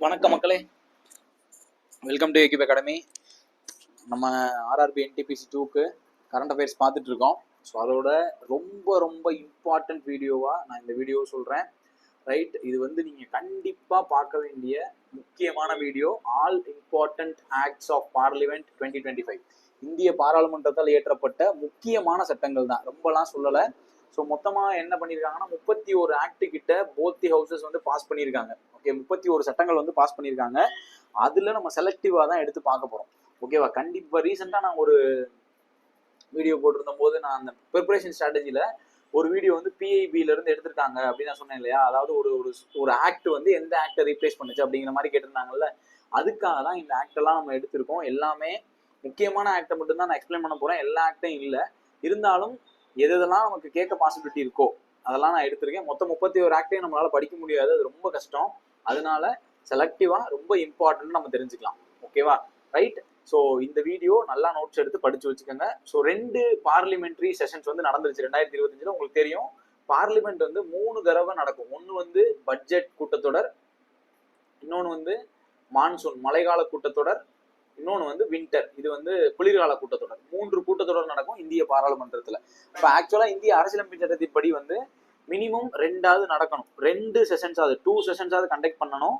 வணக்கம் மக்களே, welcome to ஏக்யூப் academy. நம்ம ஆர்ஆர்பி என்டிபிசி 2க்கு கரண்ட் அஃபேர்ஸ் பார்த்துட்டு இருக்கோம். ஸோ அதோட ரொம்ப ரொம்ப இம்பார்ட்டன்ட் வீடியோவாக நான் இந்த வீடியோ சொல்கிறேன். ரைட், இது வந்து நீங்கள் கண்டிப்பாக பார்க்க வேண்டிய முக்கியமான video. All important acts of parliament 2025. இந்திய பாராளுமன்றத்தால் இயற்றப்பட்ட முக்கியமான சட்டங்கள் தான், ரொம்பலாம் சொல்லலை. ஸோ மொத்தமாக என்ன பண்ணியிருக்காங்கன்னா 31 ஆக்ட் கிட்ட போத் தி ஹவுசஸ் வந்து பாஸ் பண்ணியிருக்காங்க. ஓகே, 31 சட்டங்கள் வந்து பாஸ் பண்ணியிருக்காங்க. அதில் நம்ம செலக்டிவாக தான் எடுத்து பார்க்க போகிறோம். ஓகேவா? கண்டிப்பாக ரீசெண்டாக நான் ஒரு வீடியோ போட்டிருந்த போது நான் அந்த ப்ரிப்பரேஷன் ஸ்ட்ராட்டஜியில் ஒரு வீடியோ வந்து பிஐபியிலேருந்து எடுத்திருக்காங்க அப்படின்னு நான் சொன்னேன் இல்லையா? அதாவது ஒரு ஒரு ஆக்ட் வந்து எந்த ஆக்டை ரீப்ளேஸ் பண்ணுச்சு அப்படிங்கிற மாதிரி கேட்டிருந்தாங்கல்ல. அதுக்காக தான் இந்த ஆக்டெல்லாம் நம்ம எடுத்திருக்கோம். எல்லாமே முக்கியமான ஆக்டை மட்டும்தான் நான் எக்ஸ்பிளைன் பண்ண போகிறேன். எல்லா ஆக்டும் இல்லை, இருந்தாலும் எதெல்லாம் நமக்கு கேட்க பாசிபிலிட்டி இருக்கோ அதெல்லாம் நான் எடுத்திருக்கேன். மொத்தம் 31 ஆக்டையும் நம்மளால படிக்க முடியாது, அது ரொம்ப கஷ்டம். அதனால செலக்டிவா ரொம்ப இம்பார்ட்டன்ட் நம்ம தெரிஞ்சுக்கலாம். ஓகேவா? ரைட். ஸோ இந்த வீடியோ நல்லா நோட்ஸ் எடுத்து படிச்சு வச்சுக்கோங்க. ஸோ 2 பார்லிமெண்ட்ரி செஷன்ஸ் வந்து நடந்துருச்சு 2025. உங்களுக்கு தெரியும், பார்லிமெண்ட் வந்து 3 தடவை நடக்கும். ஒன்று வந்து பட்ஜெட் கூட்டத்தொடர், இன்னொன்று வந்து மான்சூன் மழைக்கால கூட்டத்தொடர், இன்னொன்று வந்து வின்டர், இது வந்து குளிர்கால கூட்டத்தொடர். 3 கூட்டத்தொடர் நடக்கும் இந்திய பாராளுமன்றத்தில். இப்போ ஆக்சுவலாக இந்திய அரசியலமைப்பு சட்டத்தின்படி வந்து மினிமம் 2ஆவது நடக்கணும். 2 செஷன்ஸாவது 2 செஷன்ஸாவது கண்டக்ட் பண்ணணும்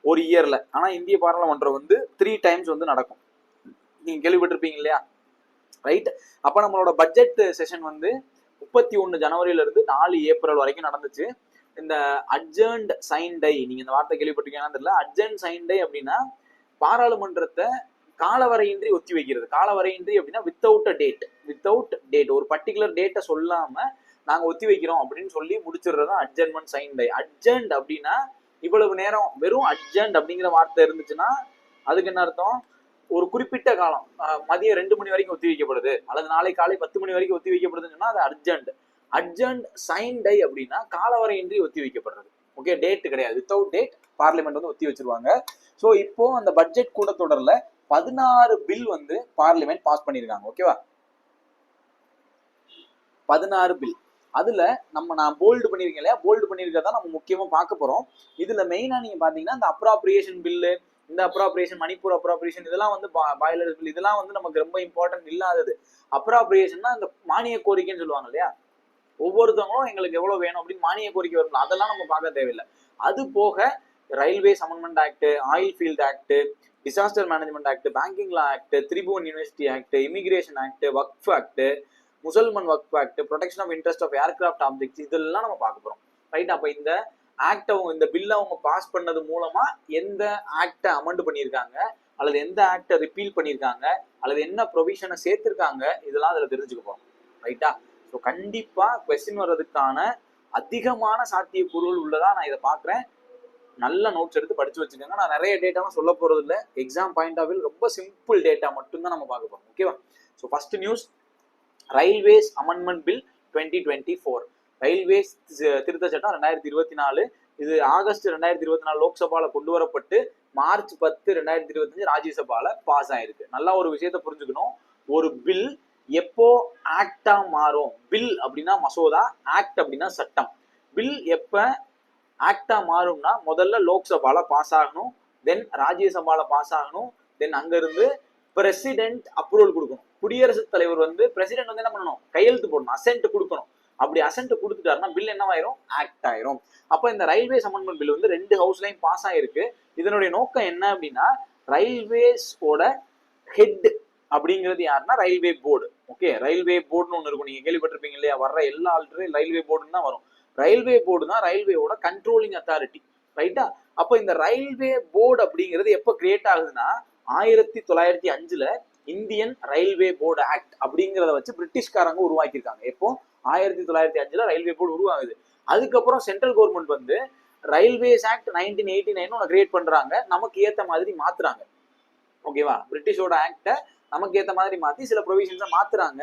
ஒரு இயர்ல. ஆனால் இந்திய பாராளுமன்றம் வந்து 3 டைம்ஸ் வந்து நடக்கும். நீங்க கேள்விப்பட்டிருப்பீங்க இல்லையா? ரைட். அப்போ நம்மளோட பட்ஜெட் செஷன் வந்து 31 ஜனவரியிலிருந்து 4 ஏப்ரல் வரைக்கும் நடந்துச்சு. இந்த அட்ஜர்ன்ட் சைன் டை, நீங்க இந்த வார்த்தை கேள்விப்பட்டிருக்கீங்கன்னா தெரியல. அட்ஜர்ன்ட் சைன் டை அப்படின்னா பாராளுமன்றத்தை காலவரையின்றி ஒத்தி வைக்கிறது. காலவரையின்றி அப்படின்னா வித்தவுட் டேட், ஒரு பர்டிகுலர் டேட்டை சொல்லாம நாங்க ஒத்தி வைக்கிறோம் அப்படின்னு சொல்லி முடிச்சிடுறது தான் அட்ஜர்ன்மெண்ட் சைன் டை. அட்ஜர்ன்ட் அப்படின்னா இவ்வளவு நேரம், வெறும் அட்ஜர்ன்ட் அப்படிங்கிற வார்த்தை இருந்துச்சுன்னா அதுக்கு என்ன அர்த்தம்? ஒரு குறிப்பிட்ட காலம், மதியம் 2 மணி வரைக்கும் ஒத்தி வைக்கப்படுது அல்லது நாளை காலை 10 மணி வரைக்கும் ஒத்தி வைக்கப்படுதுன்னு சொன்னா அது அர்ஜென்ட். அட்ஜர்ன்ட் சைன் டை அப்படின்னா காலவரையின்றி ஒத்தி வைக்கப்படுறது. ஓகே, டேட் கிடையாது, வித்தவுட் டேட் பார்லிமெண்ட் வந்து ஒத்தி வச்சிருவாங்க. ஸோ இப்போ அந்த பட்ஜெட் கூட்டத்தொடர்ல 16 பில் வந்து பார்லிமெண்ட் பாஸ் பண்ணியிருக்காங்க. ஓகேவா? 16 பில். அதுல நான் போல்டு பண்ணிருக்கேன் இல்லையா? போல்டு பண்ணிருக்கிறதா நம்ம முக்கியமா பார்க்க போறோம். இதுல மெயினா நீங்க பாத்தீங்கன்னா இந்த அப்ராப்ரியேஷன் பில்லு, இந்த அப்ராப்ரியேஷன், மணிப்பூர் அப்ராப்ரியேஷன், இதெல்லாம் வந்து பாய்லர் பில், இதெல்லாம் வந்து நமக்கு ரொம்ப இம்பார்ட்டன்ட் இல்லாதது. அப்ராப்ரியேஷன்னா இந்த மானிய கோரிக்கைன்னு சொல்லுவாங்க இல்லையா? ஒவ்வொருத்தவங்களும் எங்களுக்கு எவ்வளவு வேணும் அப்படின்னு மானிய கோரிக்கை வரும், அதெல்லாம் நம்ம பார்க்க தேவையில்லை. அது போக railways amendment act, oil field act, disaster management act, banking law act, Tribhuvan university act, immigration act, Waqf act, Mussalman Waqf act, protection of interest of aircraft objects, இதெல்லாம் நம்ம பார்க்க போறோம். ரைட். அப்ப இந்த ஆக்ட், இந்த பில்லை அவங்க பாஸ் பண்ணது மூலமா எந்த ஆக்டை அமெண்ட் பண்ணியிருக்காங்க அல்லது எந்த ஆக்டை ரிப்பீல் பண்ணியிருக்காங்க அல்லது என்ன ப்ரொவிஷனை சேர்த்திருக்காங்க, இதெல்லாம் அதுல தெரிஞ்சுக்க போறோம். ரைட்டா? ஸோ கண்டிப்பா கொஸ்டின் வர்றதுக்கான அதிகமான சாத்தியக்கூறுகள் உள்ளதா நான் இதை பார்க்குறேன். நல்ல நோட்ஸ் எடுத்து படிச்சு வச்சுக்கோங்க. நான் நிறைய டேட்டாவும் சொல்ல போறது இல்லை, எக்ஸாம் பாயிண்ட் ஆஃப் வியூ ரொம்ப சிம்பிள் டேட்டா மட்டும்தான் நம்ம பார்க்க போறோம். ஓகேவா? So first news, railways amendment bill 2024. Railways திருத்த சட்டம் 2024. இது ஆகஸ்ட் 2024 லோக்சபால கொண்டு வரப்பட்டு மார்ச் 10, 2025 ராஜ்யசபால பாஸ் ஆயிருக்கு. நல்லா ஒரு விஷயத்த புரிஞ்சுக்கணும், ஒரு பில் எப்போ ஆக்டா மாறும்? பில் அப்படின்னா மசோதா, ஆக்ட் அப்படின்னா சட்டம். பில் எப்ப ஆக்டா மாறும்னா முதல்ல லோக்சபால பாஸ் ஆகணும், தென் ராஜ்யசபால பாஸ் ஆகணும், தென் அங்க இருந்து பிரசிடென்ட் அப்ரூவல் கொடுக்கணும். குடியரசுத் தலைவர் வந்து பிரசிடென்ட் வந்து என்ன பண்ணணும்? கையெழுத்து போடணும், அசென்ட் கொடுக்கணும். அப்படி அசென்ட் கொடுத்துட்டாருன்னா பில் என்னவாயிரும்? ஆக்ட் ஆயிரும். அப்ப இந்த ரயில்வேஸ் அமெண்ட்மெண்ட் பில் வந்து 2 ஹவுஸ்லயும் பாஸ் ஆயிருக்கு. இதனுடைய நோக்கம் என்ன அப்படின்னா, ரயில்வேஸோட ஹெட் அப்படிங்கிறது யாருன்னா ரயில்வே போர்டு. ஓகே, ரயில்வே போர்டுன்னு ஒன்று இருக்கும், நீங்க கேள்விப்பட்டிருப்பீங்க இல்லையா? வர்ற எல்லா ஆல்ரெடி ரயில்வே போர்டுன்னு தான் வரும். ரயில்வே போர்டு தான் ரயில்வேயோட கண்ட்ரோலிங் அத்தாரிட்டி. ரைட்டா? அப்ப இந்த ரயில்வே போர்டு அப்படிங்கிறது எப்ப கிரியேட் ஆகுதுன்னா 1905ல இந்தியன் ரயில்வே போர்டு ஆக்ட் அப்படிங்கிறத வச்சு பிரிட்டிஷ்காரங்க உருவாக்கியிருக்காங்க. எப்போ? 1905ல ரயில்வே போர்டு உருவாகுது. அதுக்கப்புறம் சென்ட்ரல் கவர்மெண்ட் வந்து ரயில்வேஸ் ஆக்ட் 1989 ஒன்று கிரியேட் பண்றாங்க, நமக்கு ஏத்த மாதிரி மாத்துறாங்க. ஓகேவா? பிரிட்டிஷோட ஆக்டை நமக்கு ஏத்த மாதிரி மாத்தி சில ப்ரொவிஷன்ஸை மாத்துறாங்க.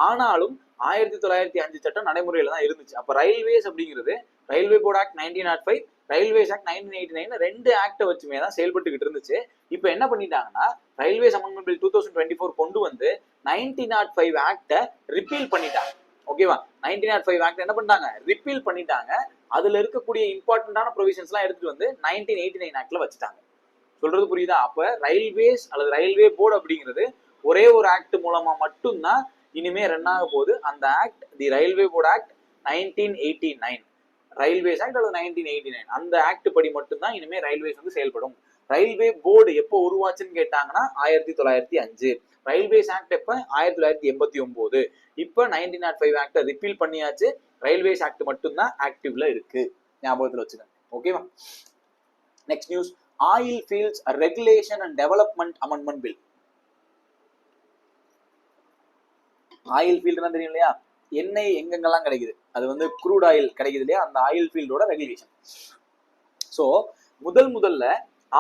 ஆனாலும் 1905 சட்டம் நடைமுறையில தான் இருந்துச்சு. அப்ப ரயில்வேஸ் அப்படிங்கிறது railway board act 1905, railways act 1989, 2 ஆக்டை வச்சுமே தான் செயல்பட்டுக்கிட்டு இருந்துச்சு. இப்ப என்ன பண்ணிட்டாங்கன்னா ரயில்வேஸ் அமெண்ட்மெண்ட் பில் 2024 கொண்டு வந்து 1905 ஆக்டை ரிப்பீல் பண்ணிட்டாங்க. ஓகேவா? 1905 ஆக்ட் என்ன பண்ணிட்டாங்க? ரிப்பீல் பண்ணிட்டாங்க. அதுல இருக்கக்கூடிய இம்பார்ட்டன்டான ப்ரொவிஷன்ஸ் எல்லாம் எடுத்துட்டு வந்து 1989 ஆக்ட்ல வச்சுட்டாங்க. சொல்றது புரியுதா? அப்ப ரயில்வேஸ் அல்லது ரயில்வே போர்டு அப்படிங்கிறது ஒரே ஒரு ஆக்ட் மூலமா மட்டும்தான் இனிமே ரன் ஆக போகுது. அந்த act the railway board act 1989, railways act அல்லது 1989, அந்த ஆக்ட் படி மட்டும்தான் இனிமே ரயில்வேஸ் வந்து செயல்படும். ரயில்வே போர்டு எப்போ உருவாச்சுன்னு கேட்டாங்கன்னா 1905. ரயில்வேஸ் ஆக்ட் எப்ப? 1989. இப்ப 1905 ஆக்ட் ரிப்பீல் பண்ணியாச்சு. ரயில்வேஸ் ஆக்ட் மட்டும்தான் ஆக்டிவ்ல இருக்கு, ஞாபகத்துல வச்சுக்கோங்க. ஓகேவா? Next news, oil fields regulation and development amendment bill. Oil ஃபீல்ட்னா தெரியும் இல்லையா? எண்ணெய் எங்கெங்கெல்லாம் கிடைக்குது, அது வந்து க்ரூட் ஆயில் கிடைக்குது இல்லையா, அந்த ஆயில் ஃபீல்டோட ரெகுலேஷன். ஸோ முதல்ல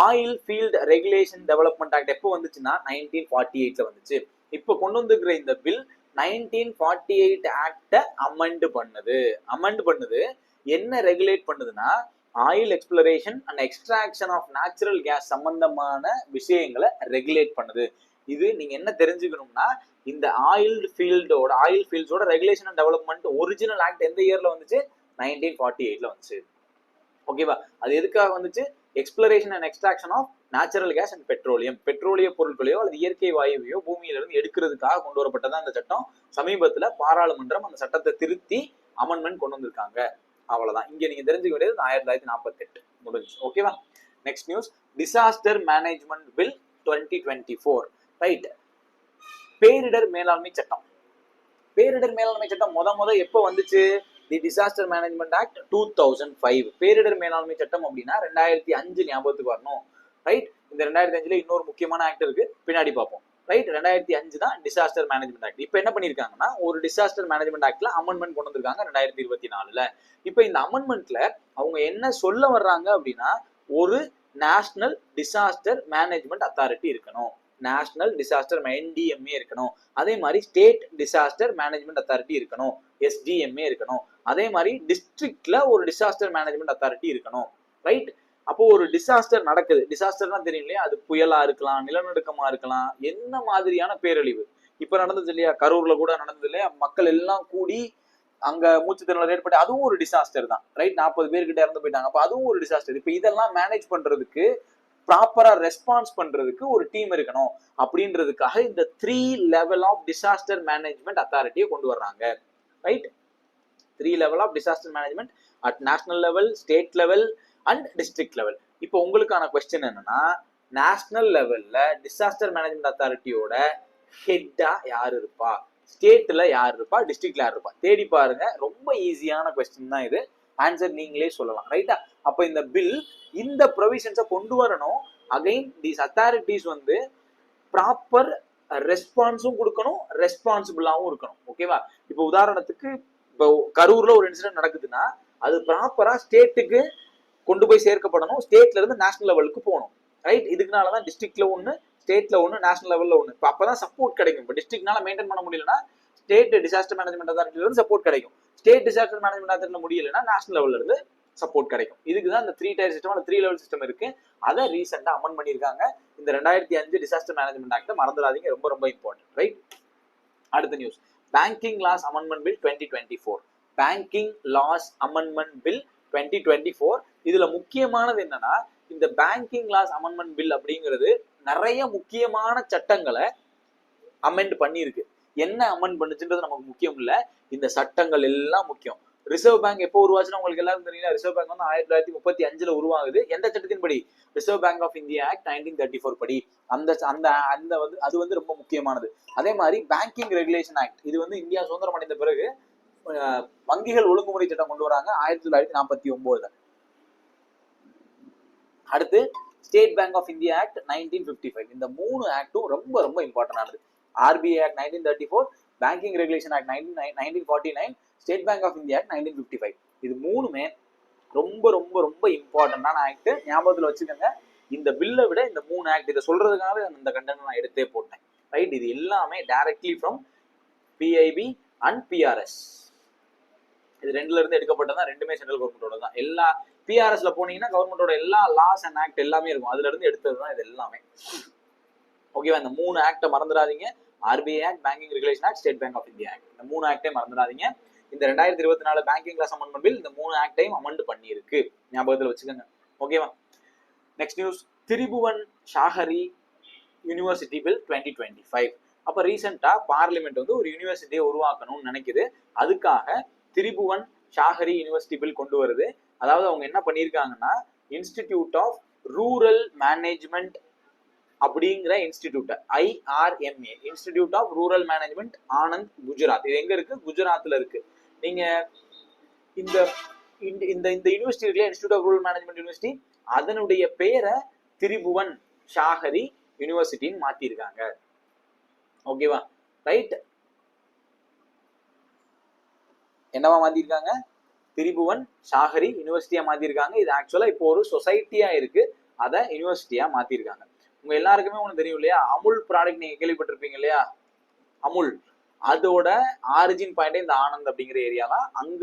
oil field regulation development act எப்போ வந்துச்சுன்னா 1948 வந்துச்சு. இப்போ கொண்டு வந்துருக்கிற இந்த பில் 1948 ஆக்டை அமெண்ட் பண்ணுது. என்ன ரெகுலேட் பண்ணுதுன்னா, oil exploration and extraction of natural gas சம்பந்தமான விஷயங்களை ரெகுலேட் பண்ணுது. இது நீங்க என்ன தெரிஞ்சுக்கணும்னா, இந்த ஆயில் ஃபீல்ட்ஸோட regulation and development original act எந்த இயர்ல வந்துச்சு? 1948 வந்துச்சு. ஓகேவா? அது எதுக்காக வந்துச்சு? Exploration and extraction of natural gas and பெட்ரோலிய பொருட்களையோ அல்லது இயற்கை வாயுவையோ பூமியிலிருந்து எடுக்கிறதுக்காக கொண்டு வரப்பட்டதான் அந்த சட்டம். சமீபத்துல பாராளுமன்றம் அந்த சட்டத்தை திருத்தி அமெண்ட்மெண்ட் கொண்டு வந்திருக்காங்க. அவ்வளவுதான். இங்க நீங்க தெரிஞ்சுக்க வேண்டியது 1948 முடிஞ்சு. ஓகேவா? Next news, disaster management bill 2024. Right. பேரிடர் மேலாண்மை சட்டம். முத எப்ப வந்துச்சு? தி டிசாஸ்டர் மேனேஜ்மெண்ட் ஆக்ட் 2005. பேரிடர் மேலாண்மை சட்டம் அப்படின்னா 2005 ஞாபகத்துக்கு வரணும். ரைட். இந்த 2005ல இன்னொரு முக்கியமான ஆக்ட் இருக்கு, பின்னாடி பார்ப்போம். ரைட். 2005 தான் டிசாஸ்டர் மேனேஜ்மெண்ட் ஆக்ட். இப்போ என்ன பண்ணிருக்காங்கன்னா, ஒரு டிசாஸ்டர் மேனேஜ்மெண்ட் ஆக்ட்ல அமெண்ட்மெண்ட் கொண்டு வந்திருக்காங்க 2024. இப்போ இந்த அமெண்ட்மெண்ட்ல அவங்க என்ன சொல்ல வர்றாங்க அப்படின்னா, ஒரு நேஷனல் டிசாஸ்டர் மேனேஜ்மெண்ட் அத்தாரிட்டி இருக்கணும். நேஷனல் டிசாஸ்டர் NDMA இருக்கணும். அதே மாதிரி ஸ்டேட் டிசாஸ்டர் மேனேஜ்மெண்ட் அத்தாரிட்டி இருக்கணும், SDMA இருக்கணும். அதே மாதிரி டிஸ்ட்ரிக்ட்ல ஒரு டிசாஸ்டர் மேனேஜ்மெண்ட் அத்தாரிட்டி இருக்கணும். ரைட். அப்போ ஒரு டிசாஸ்டர் நடக்குது, டிசாஸ்டர்னா தெரியும் இல்லையா, அது புயலா இருக்கலாம், நிலநடுக்கமா இருக்கலாம், என்ன மாதிரியான பேரழிவு. இப்ப நடந்தது இல்லையா, கரூர்ல கூட நடந்தது இல்லையா, மக்கள் எல்லாம் கூடி அங்க மூச்சு திணறல் ஏற்பட்டு, அதுவும் ஒரு டிசாஸ்டர் தான். ரைட். 40 பேர்கிட்ட இறந்து போயிட்டாங்க. அப்ப அதுவும் ஒரு டிசாஸ்டர். இப்ப இதெல்லாம் மேனேஜ் பண்றதுக்கு, ப்ராப்பரா ரெஸ்பான்ஸ் பண்றதுக்கு ஒரு டீம் இருக்கணும். அப்படின்றதுக்காக இந்த 3 லெவல் ஆஃப் டிசாஸ்டர் மேனேஜ்மெண்ட் அத்தாரிட்டியை கொண்டு வர்றாங்க. Right. 3 level of disaster management at national level, state level and district level. இப்போ உங்களுக்கான கொஸ்டின் என்னன்னா, நேஷனல் லெவல்ல டிசாஸ்டர் மேனேஜ்மெண்ட் அத்தாரிட்டியோட ஹெட்டா யார் இருப்பா, ஸ்டேட்ல யார் இருப்பா, டிஸ்ட்ரிக்ட்ல யார் இருப்பா? தேடி பாருங்க. ரொம்ப ஈஸியான கொஸ்டின் தான் இது. ஆன்சர் நீங்களே சொல்லலாம். ரைட்டா? அப்ப இந்த பில் இந்த ப்ரொவிஷன்ஸை கொண்டு வரணும். அகைன் தீஸ் அத்தாரிட்டிஸ் வந்து ப்ராப்பர் ரெஸ்பான்ஸும் கொடுக்கணும், ரெஸ்பான்சிபிளாவும் இருக்கணும். ஓகேவா? இப்போ உதாரணத்துக்கு, இப்போ கரூர்ல ஒரு இன்சிடென்ட் நடக்குதுன்னா, அது ப்ராப்பரா ஸ்டேட்டுக்கு கொண்டு போய் சேர்க்கப்படணும், ஸ்டேட்ல இருந்து நேஷனல் லெவலுக்கு போகணும். ரைட். இதுக்குனாலதான் டிஸ்ட்ரிக்ட்ல ஒண்ணு, ஸ்டேட்ல ஒண்ணு, நேஷனல் லெவல்ல ஒண்ணு. இப்போ அப்பதான் சப்போர்ட் கிடைக்கும். இப்போ டிஸ்ட்ரிக்ட்னால மெயின்டைன் பண்ண முடியலன்னா ஸ்டேட் டிசாஸ்டர் மேனேஜ்மெண்ட் அத்தாரிட்டில இருந்து சப்போர்ட் கிடைக்கும். ஸ்டேட் டிசாஸ்டர் மேனேஜ்மெண்ட் அத்தாரிட்டில முடியலன்னா நேஷனல் லெவல்ல இருந்து சப்போர்ட் கிடைக்கும். இதுக்குதான் இந்த 3 டயர் சிஸ்டம், 3 லெவல் சிஸ்டம் இருக்கு. அதை ரீசெண்டா அமெண்ட் பண்ணிருக்காங்க. இந்த 2005 டிசாஸ்டர் மேனேஜ்மெண்ட் ஆக்ட் மறந்துடாதீங்க, ரொம்ப ரொம்ப இம்பார்ட்டன்ட். ரைட். அடுத்த news, banking laws amendment bill 2024. Banking laws amendment bill 2024. இதுல முக்கியமானது என்னன்னா, இந்த பேங்கிங் லாஸ் அமெண்ட்மெண்ட் பில் அப்படிங்கிறது நிறைய முக்கியமான சட்டங்களை அமெண்ட் பண்ணிருக்கு. என்ன அமெண்ட் பண்ணுச்சுன்றது நமக்கு முக்கியம் இல்ல, இந்த சட்டங்கள் எல்லாம் முக்கியம். ரிசர்வ் பேங்க் எப்போ உருவாச்சுன்னா உங்களுக்கு எல்லாரும் தெரியல. ரிசர்வ் பேங்க் வந்து 1935 உருவாகுது. எந்த சட்டத்தின் படி? Reserve bank of India act 1934 படி. அந்த அந்த அந்த வந்து அது வந்து ரொம்ப முக்கியமானது. அதே மாதிரி பேங்கிங் ரெகுலேஷன் ஆக்ட், இது வந்து இந்தியா சுதந்திரம் அடைந்த பிறகு வங்கிகள் ஒழுங்குமுறை சட்டம் கொண்டு வராங்க 1949. அடுத்து state bank of India act 1955. இந்த 3 ஆக்டும் ரொம்ப ரொம்ப இம்பார்ட்டன்ட் ஆனது. RBI act 1934, banking regulation act 1949, state bank of India act 1955. இது 3மே ரொம்ப ரொம்ப ரொம்ப இம்பார்ட்டன்டான ஆக்ட். ஞாபகத்துல வச்சுக்கோங்க. இந்த பில்லை விட இந்த 3 ஆக்ட், இதை சொல்றதுக்காக இந்த கண்டென்ட் நான் எடுத்தே போட்டேன். ரைட். இது எல்லாமே directly from PIB and PRS. இது 2ல இருந்து எடுக்கப்பட்டதான். ரெண்டுமே சென்ட்ரல் கவர்மெண்டோட தான். எல்லா PRSல போனீங்கன்னா கவர்மெண்டோட எல்லா லாஸ் அண்ட் ஆக்ட் எல்லாமே இருக்கும். அதுல இருந்து எடுத்ததுதான் இது எல்லாமே. ஓகேவா? இந்த 3 ஆக்டை மறந்துடாதீங்க. RBI act, banking regulation act, state bank of India act. இந்த 3 ஆக்டை மறந்துடாதீங்க. இந்த 2024 பேங்கிங் லாஸ் அமெண்ட்மெண்ட் பில் இந்த 3 ஆக்டையும் அமெண்ட் பண்ணியிருக்கு. ஞாபகத்துல வச்சுக்கோங்க. ஓகேவா? Next news, Tribhuvan Sahkari university bill 2025. அப்ப ரீசெண்டா பார்லிமெண்ட் வந்து ஒரு யூனிவர்சிட்டியை உருவாக்கணும்னு நினைக்குது. அதுக்காக திரிபுவன் ஷாஹரி யூனிவர்சிட்டி பில் கொண்டு வருது. அதாவது அவங்க என்ன பண்ணியிருக்காங்கன்னா, இன்ஸ்டிடியூட் ஆஃப் ரூரல் மேனேஜ்மெண்ட் அப்படிங்கிற institute, IRMA, institute of rural management, Anand, Gujarat. இது எங்க இருக்கு? குஜராத்ல இருக்கு. நீங்க இந்த இந்த யூனிவர்சிட்டி இருக்குல்ல, institute of rural management university, அதனுடைய பெயரை திரிபுவன் ஷாஹரி யூனிவர்சிட்டின்னு மாத்திருக்காங்க. ஓகேவா? ரைட். என்னவா மாத்திருக்காங்க? திரிபுவன் ஷாஹரி யூனிவர்சிட்டியா மாத்திருக்காங்க. இது ஆக்சுவலா இப்போ ஒரு சொசைட்டியா இருக்கு, அதை யூனிவர்சிட்டியா மாத்திருக்காங்க. உங்க எல்லாருக்குமே ஒண்ணு தெரியும் இல்லையா, அமுல் ப்ராடக்ட் நீங்க கேள்விப்பட்டிருப்பீங்க இல்லையா, அமுல். அதோட ஆரிஜின் பாயிண்டே இந்த ஆனந்த் அப்படிங்கிற ஏரியா தான். அங்க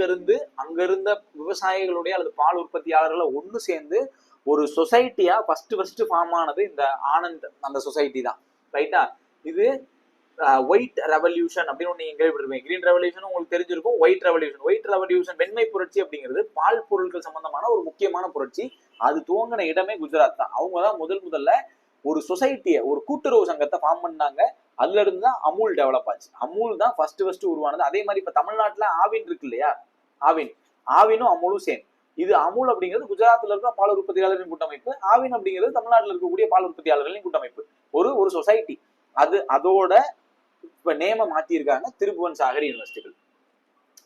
இருந்த விவசாயிகளுடைய அல்லது பால் உற்பத்தியாளர்களை ஒண்ணு சேர்ந்து ஒரு சொசைட்டியா ஃபர்ஸ்ட் ஃபார்ம் ஆனது இந்த ஆனந்த் அந்த சொசைட்டி தான். ரைட்டா? இது ஒயிட் ரெவல்யூஷன் அப்படின்னு ஒண்ணு நீங்க கேள்விப்பட்டிருப்பீங்க. கிரீன் ரெவல்யூஷன் உங்களுக்கு தெரிஞ்சிருக்கும். ஒயிட் ரெவல்யூஷன் வெண்மை புரட்சி அப்படிங்கிறது பால் பொருட்கள் சம்பந்தமான ஒரு முக்கியமான புரட்சி. அது துவங்கின இடமே குஜராத் தான். அவங்க தான் முதல்ல ஒரு சொசைட்டியை, ஒரு கூட்டுறவு சங்கத்தை ஃபார்ம் பண்ணாங்க. அதுல இருந்து தான் அமுல் டெவலப் ஆச்சு. அமுல் தான் ஃபர்ஸ்ட் உருவானது. அதே மாதிரி இப்ப தமிழ்நாட்டுல ஆவின் இருக்கு இல்லையா, ஆவினும் அமுலும் சேம். இது அமுல் அப்படிங்கிறது குஜராத்ல இருக்கிற பால் உற்பத்தியாளர்களின் கூட்டமைப்பு, ஆவின் அப்படிங்கிறது தமிழ்நாட்டில் இருக்கக்கூடிய பால் உற்பத்தியாளர்களின் கூட்டமைப்பு. ஒரு சொசைட்டி. அதோட இப்ப நேம மாத்திருக்காங்க திரிபுவன் ஷாஹரி யூனிவர்சிட்டி.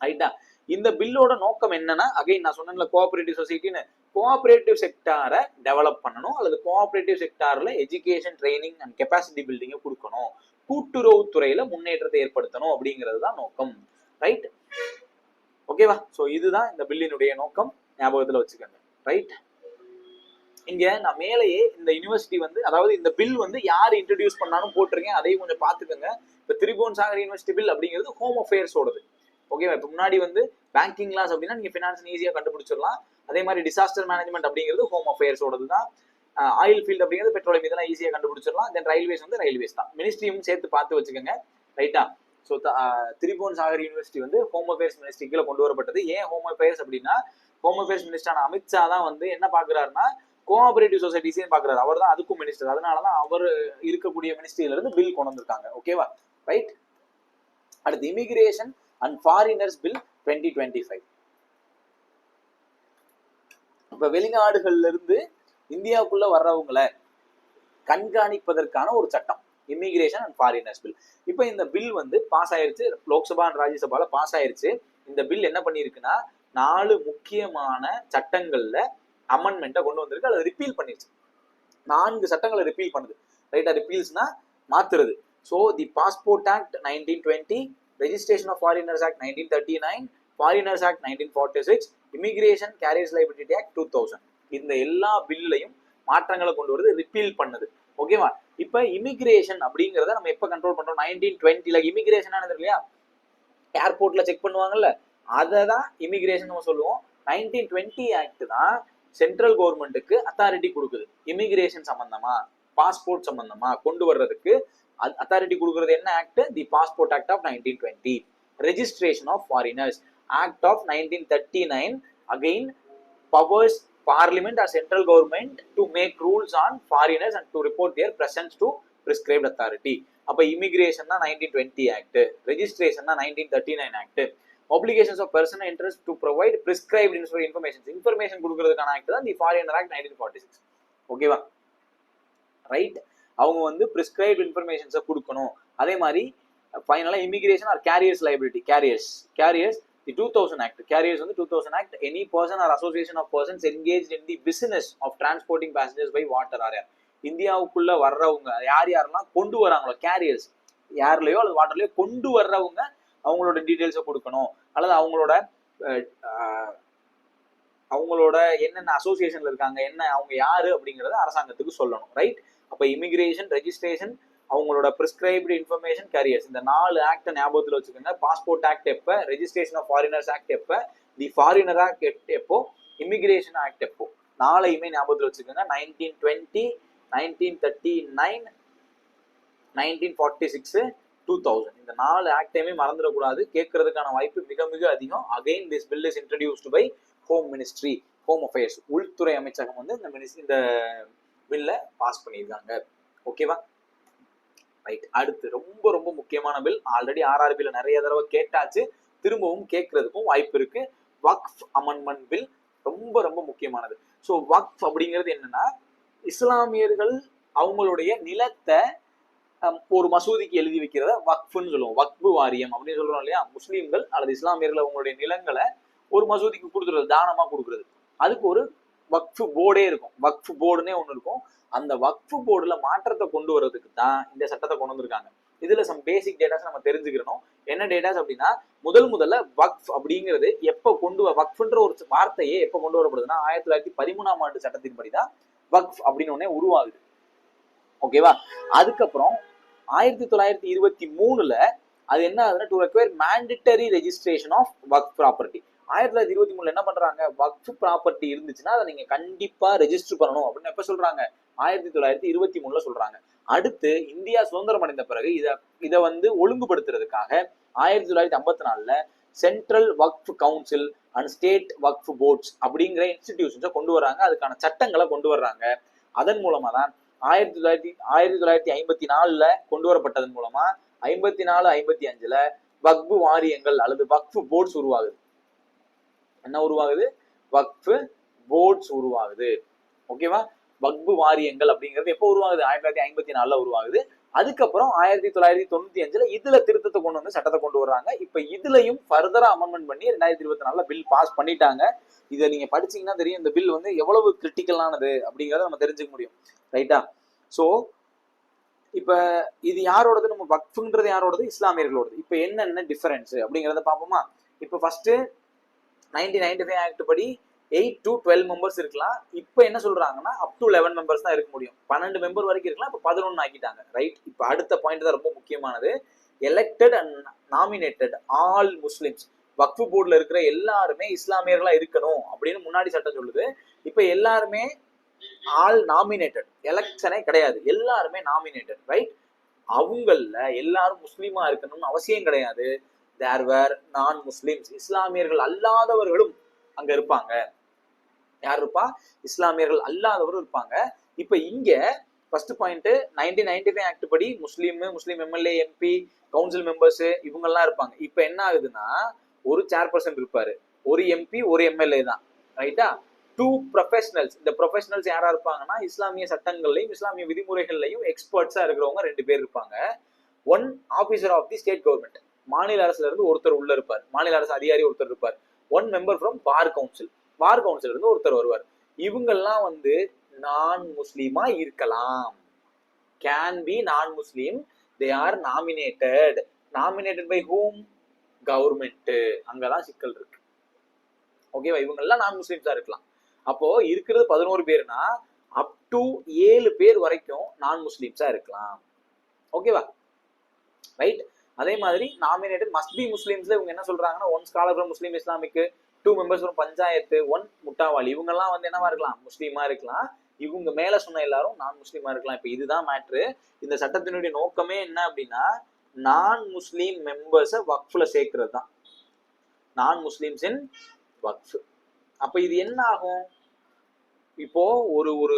ரைட்டா? இந்த பில்லோட நோக்கம் என்னன்னா, அகைன் நான் சொன்னேன்ல கோஆபரேட்டிவ் சொசைட்டின்னு, கோஆபரேட்டிவ் செக்டாரை டெவலப் பண்ணணும், அல்லது கோஆபரேட்டிவ் செக்டார்ல எஜுகேஷன், ட்ரைனிங் அண்ட் கெப்பாசிட்டி பில்டிங்கை கொடுக்கணும், கூட்டுறவு துறையில முன்னேற்றத்தை ஏற்படுத்தணும் அப்படிங்கிறது தான் நோக்கம். ரைட்? ஓகேவா? சோ இதுதான் இந்த பில்லினுடைய நோக்கம், ஞாபகத்துல வச்சுக்கோங்க. ரைட்? இங்க நான் மேலேயே இந்த யூனிவர்சிட்டி வந்து, அதாவது இந்த பில் வந்து யார் இன்ட்ரடியூஸ் பண்ணாலும் போட்டிருக்கேன், அதையும் கொஞ்சம் பாத்துக்கோங்க. இப்ப திரிபுவன் ஷாஹரி யூனிவர்சிட்டி பில் அப்படிங்கிறது ஹோம் அஃபேர்ஸோடது. ஓகேவா? இப்ப முன்னாடி வந்து பேங்கிங் கிளாஸ் அப்படின்னா நீங்க ஃபினான்ஸ் ஈஸியா கண்டுபிடிச்சிடலாம். அதே மாதிரி டிசாஸ்டர் மேனேஜ்மெண்ட் அப்படிங்கிறது ஹோம் அஃபேர்ஸோடது தான். ஆயில் ஃபீல்ட் அப்படிங்கிறது பெட்ரோலியம், இதெல்லாம் ஈஸியா கண்டுபிடிச்சிடலாம். தென் ரயில்வேஸ் வந்து ரயில்வேஸ் தான். மினிஸ்ட்ரியும் சேர்த்து பார்த்து வச்சுக்கோங்க. ரைட்டா? ஸோ திரிபுவன் ஷாஹரி யூனிவர்சிட்டி வந்து ஹோம் அஃபேர்ஸ் மினிஸ்ட்ரிக்குள்ள கொண்டு வரப்பட்டது. ஏன் ஹோம் அஃபேர்ஸ் அப்படின்னா, ஹோம் அஃபேர்ஸ் மினிஸ்டரான அமித்ஷா தான் வந்து என்ன பாக்குறாருன்னா, கோஆபரேட்டிவ் சொசைட்டிஸையும் பாக்குறாரு. அவர் தான் அதுக்கும் மினிஸ்டர். அதனாலதான் அவர் இருக்கக்கூடிய மினிஸ்ட்ரியில இருந்து பில் கொண்டு வந்திருக்காங்க. ஓகேவா? ரைட். அடுத்து இமிகிரேஷன் அண்ட் ஃபாரினர்ஸ் பில் 2025. இப்ப வெளிநாடுகள்ல இருந்து இந்தியாவுக்குள்ள வர்றவங்களை கண்காணிப்பதற்கான ஒரு சட்டம், இமிகிரேஷன் அண்ட் ஃபாரினர்ஸ் பில். இப்ப இந்த பில் வந்து பாஸ் ஆயிருச்சு, லோக்சபா அண்ட் ராஜ்யசபால பாஸ் ஆயிருச்சு. இந்த பில் என்ன பண்ணிருக்குன்னா, 4 முக்கியமான சட்டங்கள்ல அமெண்ட்மெண்ட்டை கொண்டு வந்திருக்கு, அதை ரிப்பீல் பண்ணிருச்சு. 4 சட்டங்களை ரிப்பீல் பண்ணுது. ரைட்டா? ரிப்பீல்ஸ்னா மாத்துறது. So the passport act 1920, registration of foreigners act 1939, foreigners act 1946, immigration carriers liability act 2000. இந்த எல்லா பில்லையும் மாற்றங்களை கொண்டு வருது, ரிப்பீல் பண்ணுது. ஓகேவா? இப்ப இமிகிரேஷன் அப்படிங்கிறத நம்ம எப்ப கண்ட்ரோல் பண்றோம்? 1920. இமிகிரேஷன் இல்லையா, ஏர்போர்ட்ல செக் பண்ணுவாங்கல்ல, அதை தான் இமிகிரேஷன் நம்ம சொல்லுவோம். 1920 ஆக்ட் தான் சென்ட்ரல் கவர்மெண்ட்டுக்கு அத்தாரிட்டி கொடுக்குது. இமிகிரேஷன் சம்பந்தமா, பாஸ்போர்ட் சம்பந்தமா கொண்டு வர்றதுக்கு அத்தாரிட்டி கொடுக்கறது என்ன act? The passport act of 1920. Registration of foreigners act of 1939 again powers parliament or central government to make rules on foreigners and to report their presence to prescribed authority. அப்ப immigration தான் 1920 act, registration தான் 1939 act, obligations of personal interest to provide prescribed information கொடுக்கிறதுக்கான act தான் the foreigner act 1946. ஓகேவா? Right? அவங்க வந்து prescribed informationஸை கொடுக்கணும். அதே மாதிரி ஃபைனலா immigration or carriers liability, carriers the 2000 act, carriers வந்து 2000 act, any person or association of persons engaged in the business of transporting passengers by water or air. இந்தியாவுக்குள்ள வர்றவங்க யாரெல்லாம் கொண்டு வராங்களோ, கேரியர்ஸ் ஏர்லயோ அல்லது வாட்டர்லயோ கொண்டு வர்றவங்க அவங்களோட டீடைல்ஸை கொடுக்கணும், அல்லது அவங்களோட என்னென்ன அசோசியேஷன்ல இருக்காங்க, என்ன அவங்க யாரு அப்படிங்கறத அரசாங்கத்துக்கு சொல்லணும். ரைட்? அப்ப இமிகிரேஷன், ரெஜிஸ்ட்ரேஷன், அவங்களோட பிரிஸ்கிரைப்டு இன்ஃபர்மேஷன், கேரியர்ஸ், இந்த 4 ஆக்ட் ஞாபகத்தில் வச்சுக்கோங்க. பாஸ்போர்ட் ஆக்ட் எப்ப, ரெஜிஸ்ட்ரேஷன் ஆஃப் ஃபாரினர்ஸ் ஆக்ட் எப்ப, தி ஃபாரினர் ஆக்ட் எப்போ, இமிகிரேஷன் ஆக்ட் எப்போ, 4ஐயுமே ஞாபகத்தில் வச்சுக்கோங்க. 1920, 1939, 1946, 2000. இந்த 4 ஆக்டையுமே மறந்துடக்கூடாது. கேட்கறதுக்கான வாய்ப்பு மிக மிக அதிகம். Again this bill is introduced by home ministry, home affairs, உள்துறை அமைச்சகம் வந்து இந்த பில்ல பாஸ் பண்ணியிருக்காங்க. ஓகேவா, ரைட். அடுத்து ரொம்ப ரொம்ப முக்கியமான பில், ஆல்ரெடி ஆர்ஆர்பில நிறைய தடவை கேட்டாச்சு, திரும்பவும் கேட்கறதுக்கும் வாய்ப்பு இருக்கு. வக்ஃப் அமெண்ட்மெண்ட் பில் ரொம்ப ரொம்ப முக்கியமானது. ஸோ வக்ஃப் அப்படிங்கிறது என்னன்னா, இஸ்லாமியர்கள் அவங்களுடைய நிலத்தை ஒரு மசூதிக்கு எழுதி வைக்கிறத வக்ஃப்னு சொல்லுவோம். வக்ஃபு வாரியம் அப்படின்னு சொல்றோம் இல்லையா. முஸ்லீம்கள் அல்லது இஸ்லாமியர்கள் அவங்களுடைய நிலங்களை ஒரு மசூதிக்கு கொடுக்குறது, தானமா கொடுக்குறது. அதுக்கு ஒரு வக்ஃபு போர்டே இருக்கும். வக்ஃபு போர்டுனே ஒன்று இருக்கும். அந்த வக்ஃபு போர்டுல மாற்றத்தை கொண்டு வர்றதுக்கு தான் இந்த சட்டத்தை கொண்டு வந்திருக்காங்க. இதுல சம் பேசிக் டேட்டாஸ் நம்ம தெரிஞ்சுக்கிறோம். என்ன டேட்டாஸ் அப்படின்னா, முதல்ல வக்ஃப் அப்படிங்கிறது எப்ப வக்ஃப்ன்ற ஒரு வார்த்தையே எப்ப கொண்டு வரப்படுதுன்னா 1913ஆம் ஆண்டு சட்டத்தின்படி தான் வக்ஃப் அப்படின்னு ஒன்னே உருவாகுது. ஓகேவா. அதுக்கப்புறம் 1923ல அது என்ன ஆகுதுன்னா, to require mandatory registration of waqf property. 1923ல என்ன பண்றாங்க, வக்ஃப் ப்ராப்பர்ட்டி இருந்துச்சுன்னா அதை நீங்க கண்டிப்பா ரெஜிஸ்டர் பண்ணணும் அப்படின்னு எப்ப சொல்றாங்க, 1923ல சொல்றாங்க. அடுத்து இந்தியா சுதந்திரம் அடைந்த பிறகு இதை வந்து ஒழுங்குபடுத்துறதுக்காக 1954ல central waqf council and state waqf boards அப்படிங்கிற இன்ஸ்டிடியூஷன்ஸை கொண்டு வர்றாங்க. அதுக்கான சட்டங்களை கொண்டு வர்றாங்க. அதன் மூலமா தான் 1954ல கொண்டு வரப்பட்டதன் மூலமா 54-55ல வக்ஃப் வாரியங்கள் அல்லது வக்ஃப் போர்ட்ஸ் உருவாகுது. என்ன உருவாகுது, வக்ஃப் போர்ட்ஸ் உருவாகுது. ஓகேவா. வக்ஃப் வாரியங்கள் அப்படிங்கிறது எப்போ உருவாகுது, 1954ல உருவாகுது. அதுக்கப்புறம் 1995ல இதுல திருத்தத்தை கொண்டு வந்து சட்டத்தை கொண்டு வர்றாங்க. இப்ப இதுலயும் ஃபர்தரா அமெண்ட்மெண்ட் பண்ணி 2024ல பில் பாஸ் பண்ணிட்டாங்க. இதை நீங்க படிச்சீங்கன்னா தெரியும் இந்த பில் வந்து எவ்வளவு கிரிட்டிக்கலானது அப்படிங்கறத நம்ம தெரிஞ்சுக்க முடியும். ரைட்டா. சோ இப்ப இது யாரோடது, நம்ம வக்ஃப்ன்றது யாரோடது, இஸ்லாமியர்களோடது. இப்ப என்னென்ன டிஃபரன்ஸ் அப்படிங்கறத பாப்போமா. இப்ப ஃபர்ஸ்ட் 1995 ஆக்ட் படி 8 to 12 மெம்பர்ஸ் இருக்கலாம். இப்ப என்ன சொல்றாங்கன்னா அப் டு 11 மெம்பர்ஸ் தான் இருக்க முடியும். 12 மெம்பர் வரைக்கும் இருக்கலாம். இப்ப 11 ஆக்கிட்டாங்க. ரைட். இப்ப அடுத்த பாயிண்ட் தான் ரொம்ப முக்கியமானது. Elected and nominated all Muslims. Waqf போர்டுல இருக்கிற எல்லாருமே இஸ்லாமியர்களா இருக்கணும் அப்படின்னு முன்னாடி சட்டம் சொல்லுது. இப்ப எல்லாருமே ஆல் நாமினேட்டட், எலெக்ஷனே கிடையாது, எல்லாருமே நாமினேட்டட். ரைட். அவங்கள எல்லாரும் முஸ்லீமா இருக்கணும்னு அவசியம் கிடையாது. தேர் வேர் நான் முஸ்லிம்ஸ், இஸ்லாமியர்கள் அல்லாதவர்களும் அங்க இருப்பாங்க. யார் இருப்பா, இஸ்லாமியர்கள் அல்லாதவரும் இருப்பாங்க. இப்ப இங்க ஃபர்ஸ்ட் பாயிண்ட் 1995 ஆக்ட் படி முஸ்லீம் எம்எல்ஏ, எம்பி, கவுன்சில் மெம்பர்ஸ் இவங்கெல்லாம் இருப்பாங்க. இப்ப என்ன ஆகுதுன்னா, ஒரு சேர்பர்சன் இருப்பாரு, ஒரு எம்பி, ஒரு எம்எல்ஏ தான். ரைட்டா. 2 ப்ரொஃபஷனல்ஸ். இந்த ப்ரொஃபஷனல்ஸ் யாரா இருப்பாங்கன்னா, இஸ்லாமிய சட்டங்கள்லையும் இஸ்லாமிய விதிமுறைகள்லையும் எக்ஸ்பர்ட்ஸா இருக்கிறவங்க 2 பேர் இருப்பாங்க. 1 officer of the state government, மாநில அரசுல இருந்து ஒருத்தர் உள்ள இருப்பார், மாநில அரசு அதிகாரி ஒருத்தர் இருப்பார். 1 member from bar council, bar council இருந்து ஒருத்தர் வருவார். இவங்கெல்லாம் வந்து நான் முஸ்லீமா இருக்கலாம், can be non Muslim. They are nominated. Nominated by whom, government. அங்கதான் சிக்கல் இருக்கு. ஓகேவா. இவங்க எல்லாம் நான் முஸ்லீம்ஸா இருக்கலாம். அப்போ இருக்கிறது 11 பேர்னா அப் டு 7 பேர் வரைக்கும் நான் முஸ்லீம்ஸா இருக்கலாம். ஓகேவா. ரைட். அதே மாதிரி நாமினேட்டட் மஸ்ட் பி முஸ்லிம்ஸ்ல இவங்க என்ன சொல்றாங்கன்னா, 1 scholar from Muslim Islamic, 2 members from panchayat, 1 mutawalli. இவங்க எல்லாம் வந்து என்னவா இருக்கலாம், முஸ்லீமா இருக்கலாம். இவங்க மேல சொன்ன எல்லாரும் நான் முஸ்லீமா இருக்கலாம். இப்ப இதுதான் மேட்ரு. இந்த சட்டத்தினுடைய நோக்கமே என்ன அப்படின்னா, நான் முஸ்லீம் மெம்பர்ஸை வக்ஃப்ல சேர்க்கிறது தான். நான் முஸ்லிம்ஸ் இன் வக்ஃப். அப்ப இது என்ன ஆகும், இப்போ ஒரு ஒரு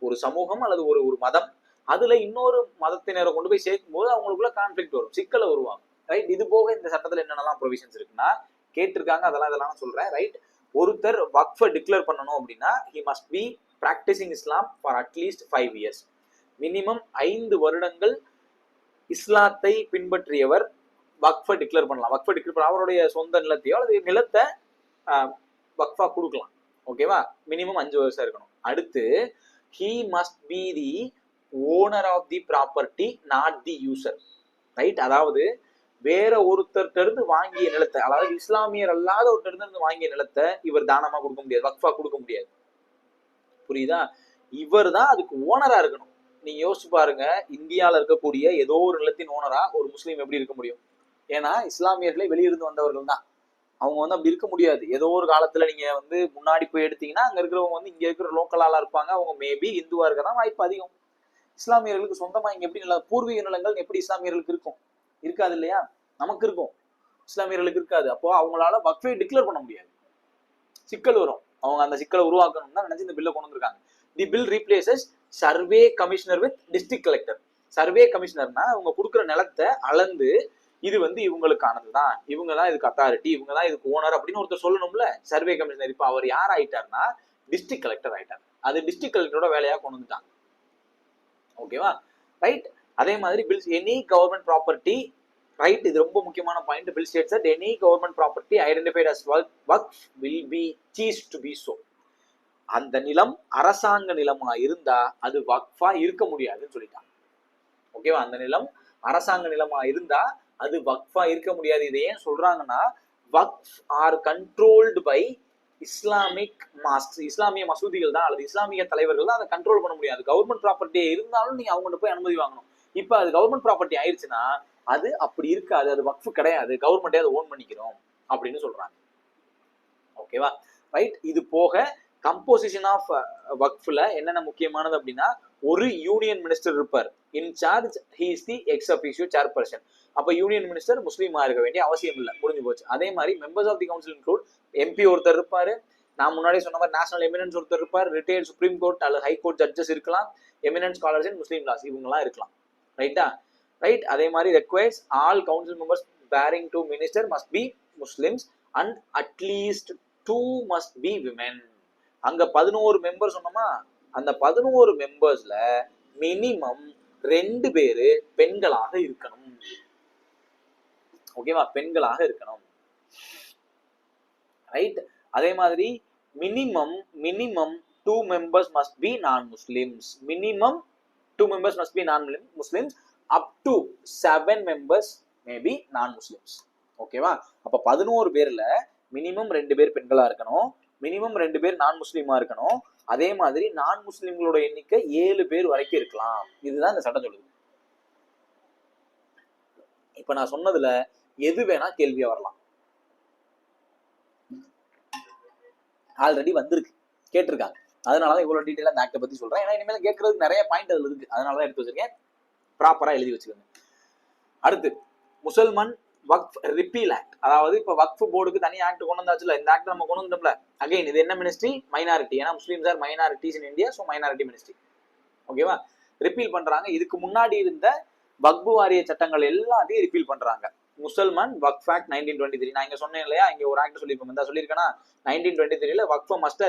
ஒரு சமூகம் அல்லது ஒரு ஒரு மதம் அதுல இன்னொரு மதத்தினரை கொண்டு போய் சேர்க்கும் போது அவங்களுக்குள்ள கான்ஃபிளிக்ட் வரும், சிக்கலை உருவாகும். ரைட். இது போக இந்த சட்டத்துல என்னென்னலாம் ப்ரொவிஷன்ஸ் இருக்குன்னா கேட்டிருக்காங்க, இதெல்லாம் சொல்றேன். ரைட். ஒருத்தர் வக்ஃபை டிக்ளேர் பண்ணணும் அப்படின்னா he must be practicing Islam for at least 5 years. Minimum 5 வருடங்கள் இஸ்லாத்தை பின்பற்றியவர் வக்ஃபை டிக்ளேர் பண்ணலாம். வக்ஃபை டிக்ளேர் அவருடைய சொந்த நிலத்தையோ அல்லது நிலத்தை வக்ஃபா கொடுக்கலாம். ஓகேவா. மினிமம் 5 வருஷம் இருக்கணும். அடுத்து he must be the owner of the property, not the user. Right. அதாவது வேற ஒருத்தர்கிட்ட இருந்து வாங்கிய நிலத்தை, அதாவது இஸ்லாமியர் அல்லாத ஒருத்தர் இருந்து வாங்கிய நிலத்தை இவர் தானமா கொடுக்க முடியாது, வக்ஃபா கொடுக்க முடியாது. புரியுதா. இவர் தான் அதுக்கு ஓனரா இருக்கணும். நீங்க யோசிச்சு பாருங்க, இந்தியால இருக்கக்கூடிய ஏதோ ஒரு நிலத்தின் ஓனரா ஒரு முஸ்லீம் எப்படி இருக்க முடியும்? ஏன்னா இஸ்லாமியர்களே வெளியிருந்து வந்தவர்கள் தான். அவங்க வந்து அப்படி இருக்க முடியாது. ஏதோ ஒரு காலத்துல நீங்க வந்து முன்னாடி போய் எடுத்தீங்கன்னா அங்க இருக்கிறவங்க வந்து இங்க இருக்கிற லோக்கல் ஆளா இருப்பாங்க. அவங்க மேபி இந்துவா இருக்கதான் வாய்ப்பு அதிகம். இஸ்லாமியர்களுக்கு சொந்தமா இங்க எப்படி பூர்வீக நிலங்கள் எப்படி இஸ்லாமியர்களுக்கு இருக்கும்? இருக்காது இல்லையா. நமக்கு இருக்கும், இஸ்லாமியர்களுக்கு இருக்காது. அப்போ அவங்களால வக்ஃபை டிக்ளேர் பண்ண முடியாது, சிக்கல் வரும். அவங்க அந்த சிக்கலை உருவாக்கணும்னு தான் நினைச்சு இந்த பில்லை கொண்டு வந்திருக்காங்க. The bill replaces survey commissioner with district collector. Survey கமிஷனர்னா அவங்க கொடுக்குற நிலத்தை அளந்து இது வந்து இவங்களுக்கானதுதான், இவங்க தான் இதுக்கு அத்தாரிட்டி, இவங்க தான் இதுக்கு ஓனர் அப்படின்னு ஒருத்தர் சொல்லணும்ல. சர்வே கமிஷனர் இப்ப அவர் யார் ஆயிட்டாருன்னா டிஸ்ட்ரிக்ட் கலெக்டர் ஆயிட்டார். அது டிஸ்ட்ரிக்ட் கலெக்டரோட வேலையா கொண்டு வந்துட்டாங்க. ஓகேவா, ரைட். அதே மாதிரி bills any government property, right, இது ரொம்ப முக்கியமான point. Bill states that any government property identified as waqf will be ceased to be so. அந்த நிலம் அரசாங்க நிலமா இருந்தா அது வக்ஃபா இருக்க முடியாதுன்னு சொல்லிட்டாங்க. ஓகேவா, அந்த நிலம் அரசாங்க நிலமா இருந்தா அது வக்ஃபா இருக்க முடியாது. இதை ஏன் சொல்றாங்கன்னா, waqf are controlled by Islamic mosque, இஸ்லாமிய மசூதிகள் தான் அல்லது இஸ்லாமிய தலைவர்கள் தான் அதை கண்ட்ரோல் பண்ண முடியாது. கவர்மெண்ட் ப்ராப்பர்ட்டியே இருந்தாலும் நீங்க அவங்கள்ட்ட போய் அனுமதி வாங்கணும். இப்ப அது கவர்மெண்ட் ப்ராப்பர்ட்டி ஆயிடுச்சுன்னா அது அப்படி இருக்காது, அது வக்ஃப் கிடையாது, கவர்மெண்டே அதை ஓன் பண்ணிக்கிறோம் அப்படின்னு சொல்றாங்க. ஓகேவா, ரைட். இது போக கம்போசிஷன் ஆஃப் வக்ஃப்ல என்னென்ன முக்கியமானது அப்படின்னா, ஒரு யூனியன் மினிஸ்டர் இருப்பார். Incharge he is the ex officio chairperson. அப்ப யூனியன் மினிஸ்டர் முஸ்லீமா இருக்க வேண்டிய அவசியம் இல்லை, முடிஞ்சு போச்சு. அதே மாதிரி members of the council include MP ஒருத்தர் இருப்பாரு, நான் முன்னாடி சொன்ன மாதிரி நேஷனல் எமினன்ஸ் ஒருத்தர் இருப்பார், ரிட்டையர்ட் சுப்ரீம் கோர்ட் அல்லது ஹை கோர்ட் ஜட்ஜஸ் இருக்கலாம், eminence scholars in Muslim laws இவங்கலாம் இருக்கலாம். ரைட்டா, ரைட். அதே மாதிரி requires all council members barring to minister must be Muslims and at least 2 must be women. அங்க 11 மெம்பர் சொன்னோமா, அந்த 11 மெம்பர்ஸ்ல மினிமம் 2 பேரு பெண்களாக இருக்கணும். ஓகேவா, பெண்களாக இருக்கணும். ரைட். அதே மாதிரி minimum 2 members must be non-Muslims. Minimum 2 members must be non-Muslims. up to 7 members may be non-Muslims. ஓகேவா, அப்ப 11 பேர்ல மினிமம் 2 பேர் பெண்களா இருக்கணும், மினிமம் 2 பேர் நான் முஸ்லீமா இருக்கணும். அதே மாதிரி நான் முஸ்லிம்களோட எண்ணிக்கை 7 பேர் வரைக்கும் இருக்கலாம். இதுதான் இந்த சட்டம் சொல்லுது. இப்ப நான் சொன்னதுல எது வேணா கேள்வியா வரலாம். ஆல்ரெடி வந்திருக்கு, கேட்டிருக்காங்க. அதனாலதான் இவ்வளவு டீட்டெயிலா இந்த ஆக்ட பத்தி சொல்றேன். ஏன்னா இனிமேல் கேட்கறதுக்கு நிறைய பாயிண்ட் அதுல இருக்கு, அதனாலதான் எடுத்து வச்சிருக்கேன். ப்ராப்பரா எழுதி வச்சுக்கோங்க. அடுத்து முசல்மான் வக்ஃப் ரிப்பீல் ஆக்ட். அதாவது இப்ப வக்ஃப் போர்டுக்கு தனி ஆக்ட் கொண்டு வந்தாச்சுல, இந்த ஆக்ட் நம்ம கொண்டு வந்தோம்ல. அகைன் இது என்ன மினிஸ்ட்ரி? மைனாரிட்டி. ஏன்னா Muslims R minorities in India, so minority ministry. ஓகேவா, ரிப்பீல் பண்றாங்க. இதுக்கு முன்னாடி இருந்த வக்ஃப் வாரிய சட்டங்கள் எல்லாத்தையும் ரிப்பீல் பண்றாங்க. முசல்மான் வக்ஃப் ஆக்ட் 1923. நான் இங்க சொன்னேன் இல்லையா, இங்க ஒரு ஆக்ட் சொல்லியிருக்கேன்னா 1923ல வக்ஃப் மஸ்ட்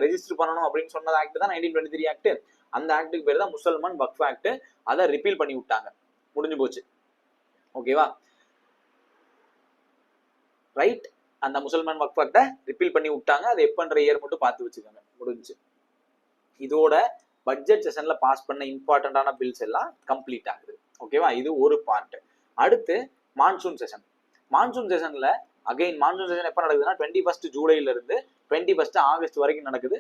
ரெஜிஸ்டர் பண்ணணும் அப்படின்னு சொன்ன ஆக்ட் தான் 1923 ஆக்ட். அந்த ஆக்டுக்கு பேர் தான் முசல்மான் வக்ஃப் ஆக்ட். அதை ரிப்பீல் பண்ணி விட்டாங்க, முடிஞ்சு போச்சு. ஓகேவா, ரைட். அந்த முசல்மான் வக்ஃப் ஆக்ட ரிப்பீல் பண்ணி விட்டாங்க. அது எப்பன்ற இயர் மட்டும் பார்த்து வச்சுக்கோங்க, முடிஞ்சு. இதோட பட்ஜெட் செஷன்ல பாஸ் பண்ண இம்பார்ட்டன்டான பில்ஸ் எல்லாம் கம்ப்ளீட் ஆகுது. ஓகேவா, இது ஒரு பார்ட். அடுத்து மான்சூன் செஷன். மான்சூன் செஷன்ல அகைன் மான்சூன் செஷன் எப்ப நடக்குதுன்னா 21 ஜூலைல இருந்து 21 ஆகஸ்ட் வரைக்கும் நடக்குது.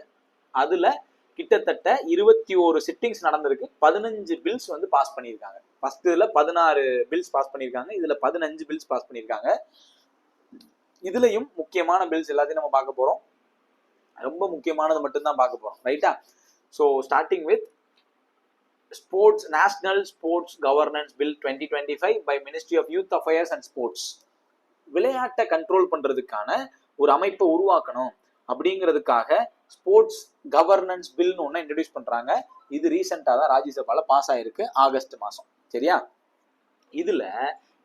அதுல கிட்டத்தட்ட 21 சிட்டிங்ஸ் நடந்திருக்கு. 15 பில்ஸ் வந்து பாஸ் பண்ணியிருக்காங்க. ஃபர்ஸ்ட் இதுல 16 பில்ஸ் பாஸ் பண்ணியிருக்காங்க, இதுல 15 பில்ஸ் பாஸ் பண்ணியிருக்காங்க. இதுலயும் முக்கியமான பில்ஸ் எல்லாத்தையும் நம்ம பார்க்க போறோம். ரொம்ப முக்கியமானது மட்டும்தான் பார்க்க போறோம். ரைட்டா, so starting with sports national sports governance bill 2025 by ministry of youth affairs and sports. விளையாட்டை கண்ட்ரோல் பண்றதுக்கான ஒரு அமைப்பை உருவாக்கணும் அப்படிங்கிறதுக்காக ஸ்போர்ட்ஸ் கவர்னன்ஸ் பில்னு ஒன்று இன்ட்ரடியூஸ் பண்றாங்க. இது ரீசெண்டா தான் ராஜ்யசபால பாஸ் ஆயிருக்கு, ஆகஸ்ட் மாசம். சரியா, இதுல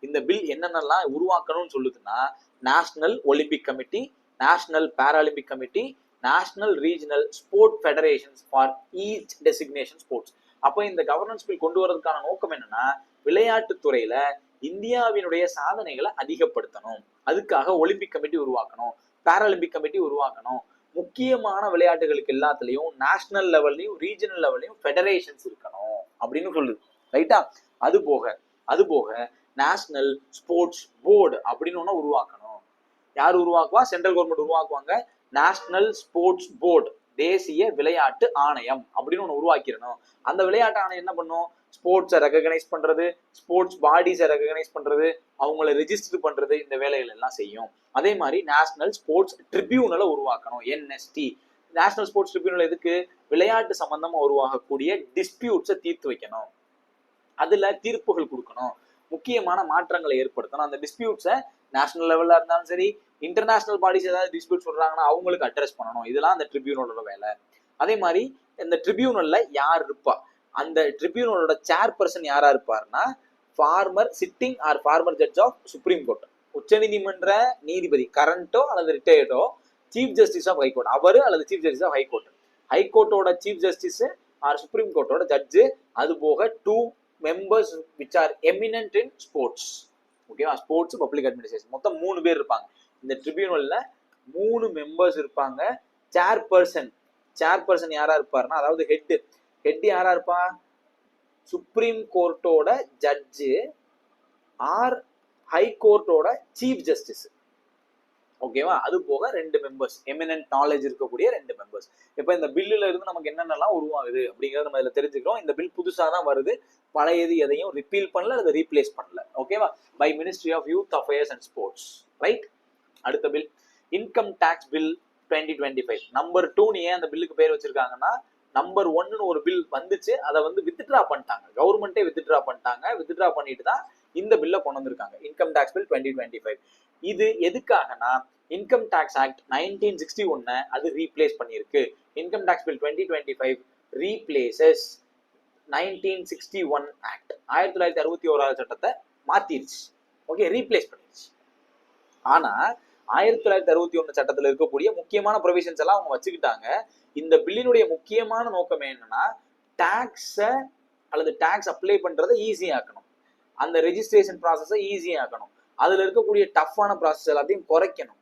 இந்த பில் என்னென்னலாம் உருவாக்கணும்னு சொல்லுதுன்னா, national Olympic committee, national Paralympic committee, national regional sport federations for each designation sports. அப்போ இந்த கவர்னன்ஸ் பில் கொண்டு வரதுக்கான நோக்கம் என்னன்னா, விளையாட்டு துறையில இந்தியாவினுடைய சாதனைகளை அதிகப்படுத்தணும். அதுக்காக ஒலிம்பிக் கமிட்டி உருவாக்கணும், பாராலிம்பிக் கமிட்டி உருவாக்கணும். முக்கியமான விளையாட்டுகளுக்கு எல்லாத்துலயும் நேஷனல் லெவல்லையும் ரீஜனல் லெவல்லையும் ஃபெடரேஷன்ஸ் இருக்கணும் அப்படின்னு சொல்லுது. ரைட்டா, அது போக நேஷனல் ஸ்போர்ட்ஸ் போர்டு அப்படின்னு ஒண்ணு உருவாக்கணும். யார் உருவாக்குவா? சென்ட்ரல் கவர்மெண்ட் உருவாக்குவாங்க. நேஷனல் ஸ்போர்ட்ஸ் போர்டு, தேசிய விளையாட்டு ஆணையம் அப்படின்னு ஒண்ணு உருவாக்கிடணும். அந்த விளையாட்டு ஆணையம் என்ன பண்ணும்? ஸ்போர்ட்ஸை ரெகக்னைஸ் பண்றது, ஸ்போர்ட்ஸ் பாடிஸை ரெகக்னைஸ் பண்றது, அவங்கள ரெஜிஸ்டர் பண்றது, இந்த வேலைகள் எல்லாம் செய்யும். அதே மாதிரி நேஷனல் ஸ்போர்ட்ஸ் ட்ரிபியூனலை உருவாக்கணும், NST. நேஷனல் ஸ்போர்ட்ஸ் ட்ரிபியூனல் எதுக்கு? விளையாட்டு சம்பந்தமா உருவாகக்கூடிய டிஸ்பியூட்ஸை தீர்த்து வைக்கணும், அதுல தீர்ப்புகள் கொடுக்கணும், முக்கியமான மாற்றங்களை ஏற்படுத்தணும். அந்த டிஸ்பியூட்ஸை நேஷனல் லெவல்ல இருந்தாலும் சரி, இன்டர்நேஷனல் பாடிஸ் ஏதாவது டிஸ்பியூட் சொல்றாங்கன்னா அவங்களுக்கு அட்ரஸ் பண்ணணும். இதெல்லாம் அந்த ட்ரிபியூனலோட வேலை. அதே மாதிரி இந்த ட்ரிபியூனல்ல யார் இருப்பா, அந்த ட்ரிபியூனலோட சேர்பர்சன் யாரா இருப்பார்னா former sitting or former judge of Supreme Court, உச்சநீதிமன்ற நீதிபதி கரண்டோ அல்லது ரிட்டையர்டோ, சீஃப் ஜஸ்டிஸ் ஆஃப் ஹைகோர்ட் அவரு அல்லது சீஃப் ஜஸ்டிஸ் ஆஃப் ஹைகோர்ட், ஹைகோர்ட்டோட சீஃப் ஜஸ்டிஸ் ஆர் சுப்ரீம் கோர்ட்டோட ஜட்ஜு, அது போக 2 members which are eminent in sports. ஓகேவா, ஸ்போர்ட்ஸ் பப்ளிக் அட்மினிஸ்ட்ரேஷன், மொத்தம் 3 பேர் இருப்பாங்க இந்த ட்ரிபியூனல்ல. 3 members இருப்பாங்க. சேர்பர்சன் யாரா இருப்பாருன்னா, அதாவது ஹெட் யாரா இருப்பா, சுப்ரீம் கோர்ட்டோட ஜட்ஜு ஆர் ஹை கோர்ட்டோட சீஃப் ஜஸ்டிஸ். ஓகேவா, அது போக 2 members எமினன்ட் நாலேஜ் இருக்கக்கூடிய 2 members. இப்ப இந்த பில்லுல இருந்து நமக்கு என்னென்னலாம் உருவாகுது அப்படிங்கறத நம்ம இதுல தெரிஞ்சுக்கிறோம். இந்த பில் புதுசா தான் வருது, பழையது எதையும் ரிப்பீல் பண்ணல அல்லது ரீப்ளேஸ் பண்ணல. ஓகேவா, by ministry of youth affairs and sports. Right, அடுத்த bill income tax bill 2025. Number 2 ஏன் அந்த பில்லுக்கு பேர் வச்சிருக்காங்கன்னா, நம்பர் 1 ஒரு பில் வந்துச்சு, அதை வந்து வித்ட்ரா பண்ணிட்டாங்க, கவர்மெண்டே வித்ட்ரா பண்ணிட்டாங்க. வித்ட்ரா பண்ணிட்டு தான் இந்த பில்லை கொண்டு வந்திருக்காங்க, இன்கம் டாக்ஸ் பில் 2025. இது எதுக்காகனா, இன்கம் டாக்ஸ் ஆக்ட் 1961 அது ரீப்ளேஸ் பண்ணியிருக்கு. Income tax bill 2025 replaces 1961 act, 1961 சட்டத்தை மாத்திருச்சு. ஓகே, ரீப்ளேஸ் பண்ணிருச்சு. ஆனா 1961 சட்டத்துல இருக்கக்கூடிய முக்கியமான ப்ரொவிஷன்ஸ் எல்லாம் அவங்க வச்சுக்கிட்டாங்க. இந்த பில்லினுடைய முக்கியமான நோக்கம் என்னன்னா, டாக்ஸ அல்லது டாக்ஸ் அப்ளை பண்றதை ஈஸியாக்கணும், அந்த ரெஜிஸ்ட்ரேஷன் ப்ராசஸை ஈஸியாக்கணும், அதுல இருக்கக்கூடிய டஃப்பான ப்ராசஸ் எல்லாத்தையும் குறைக்கணும்.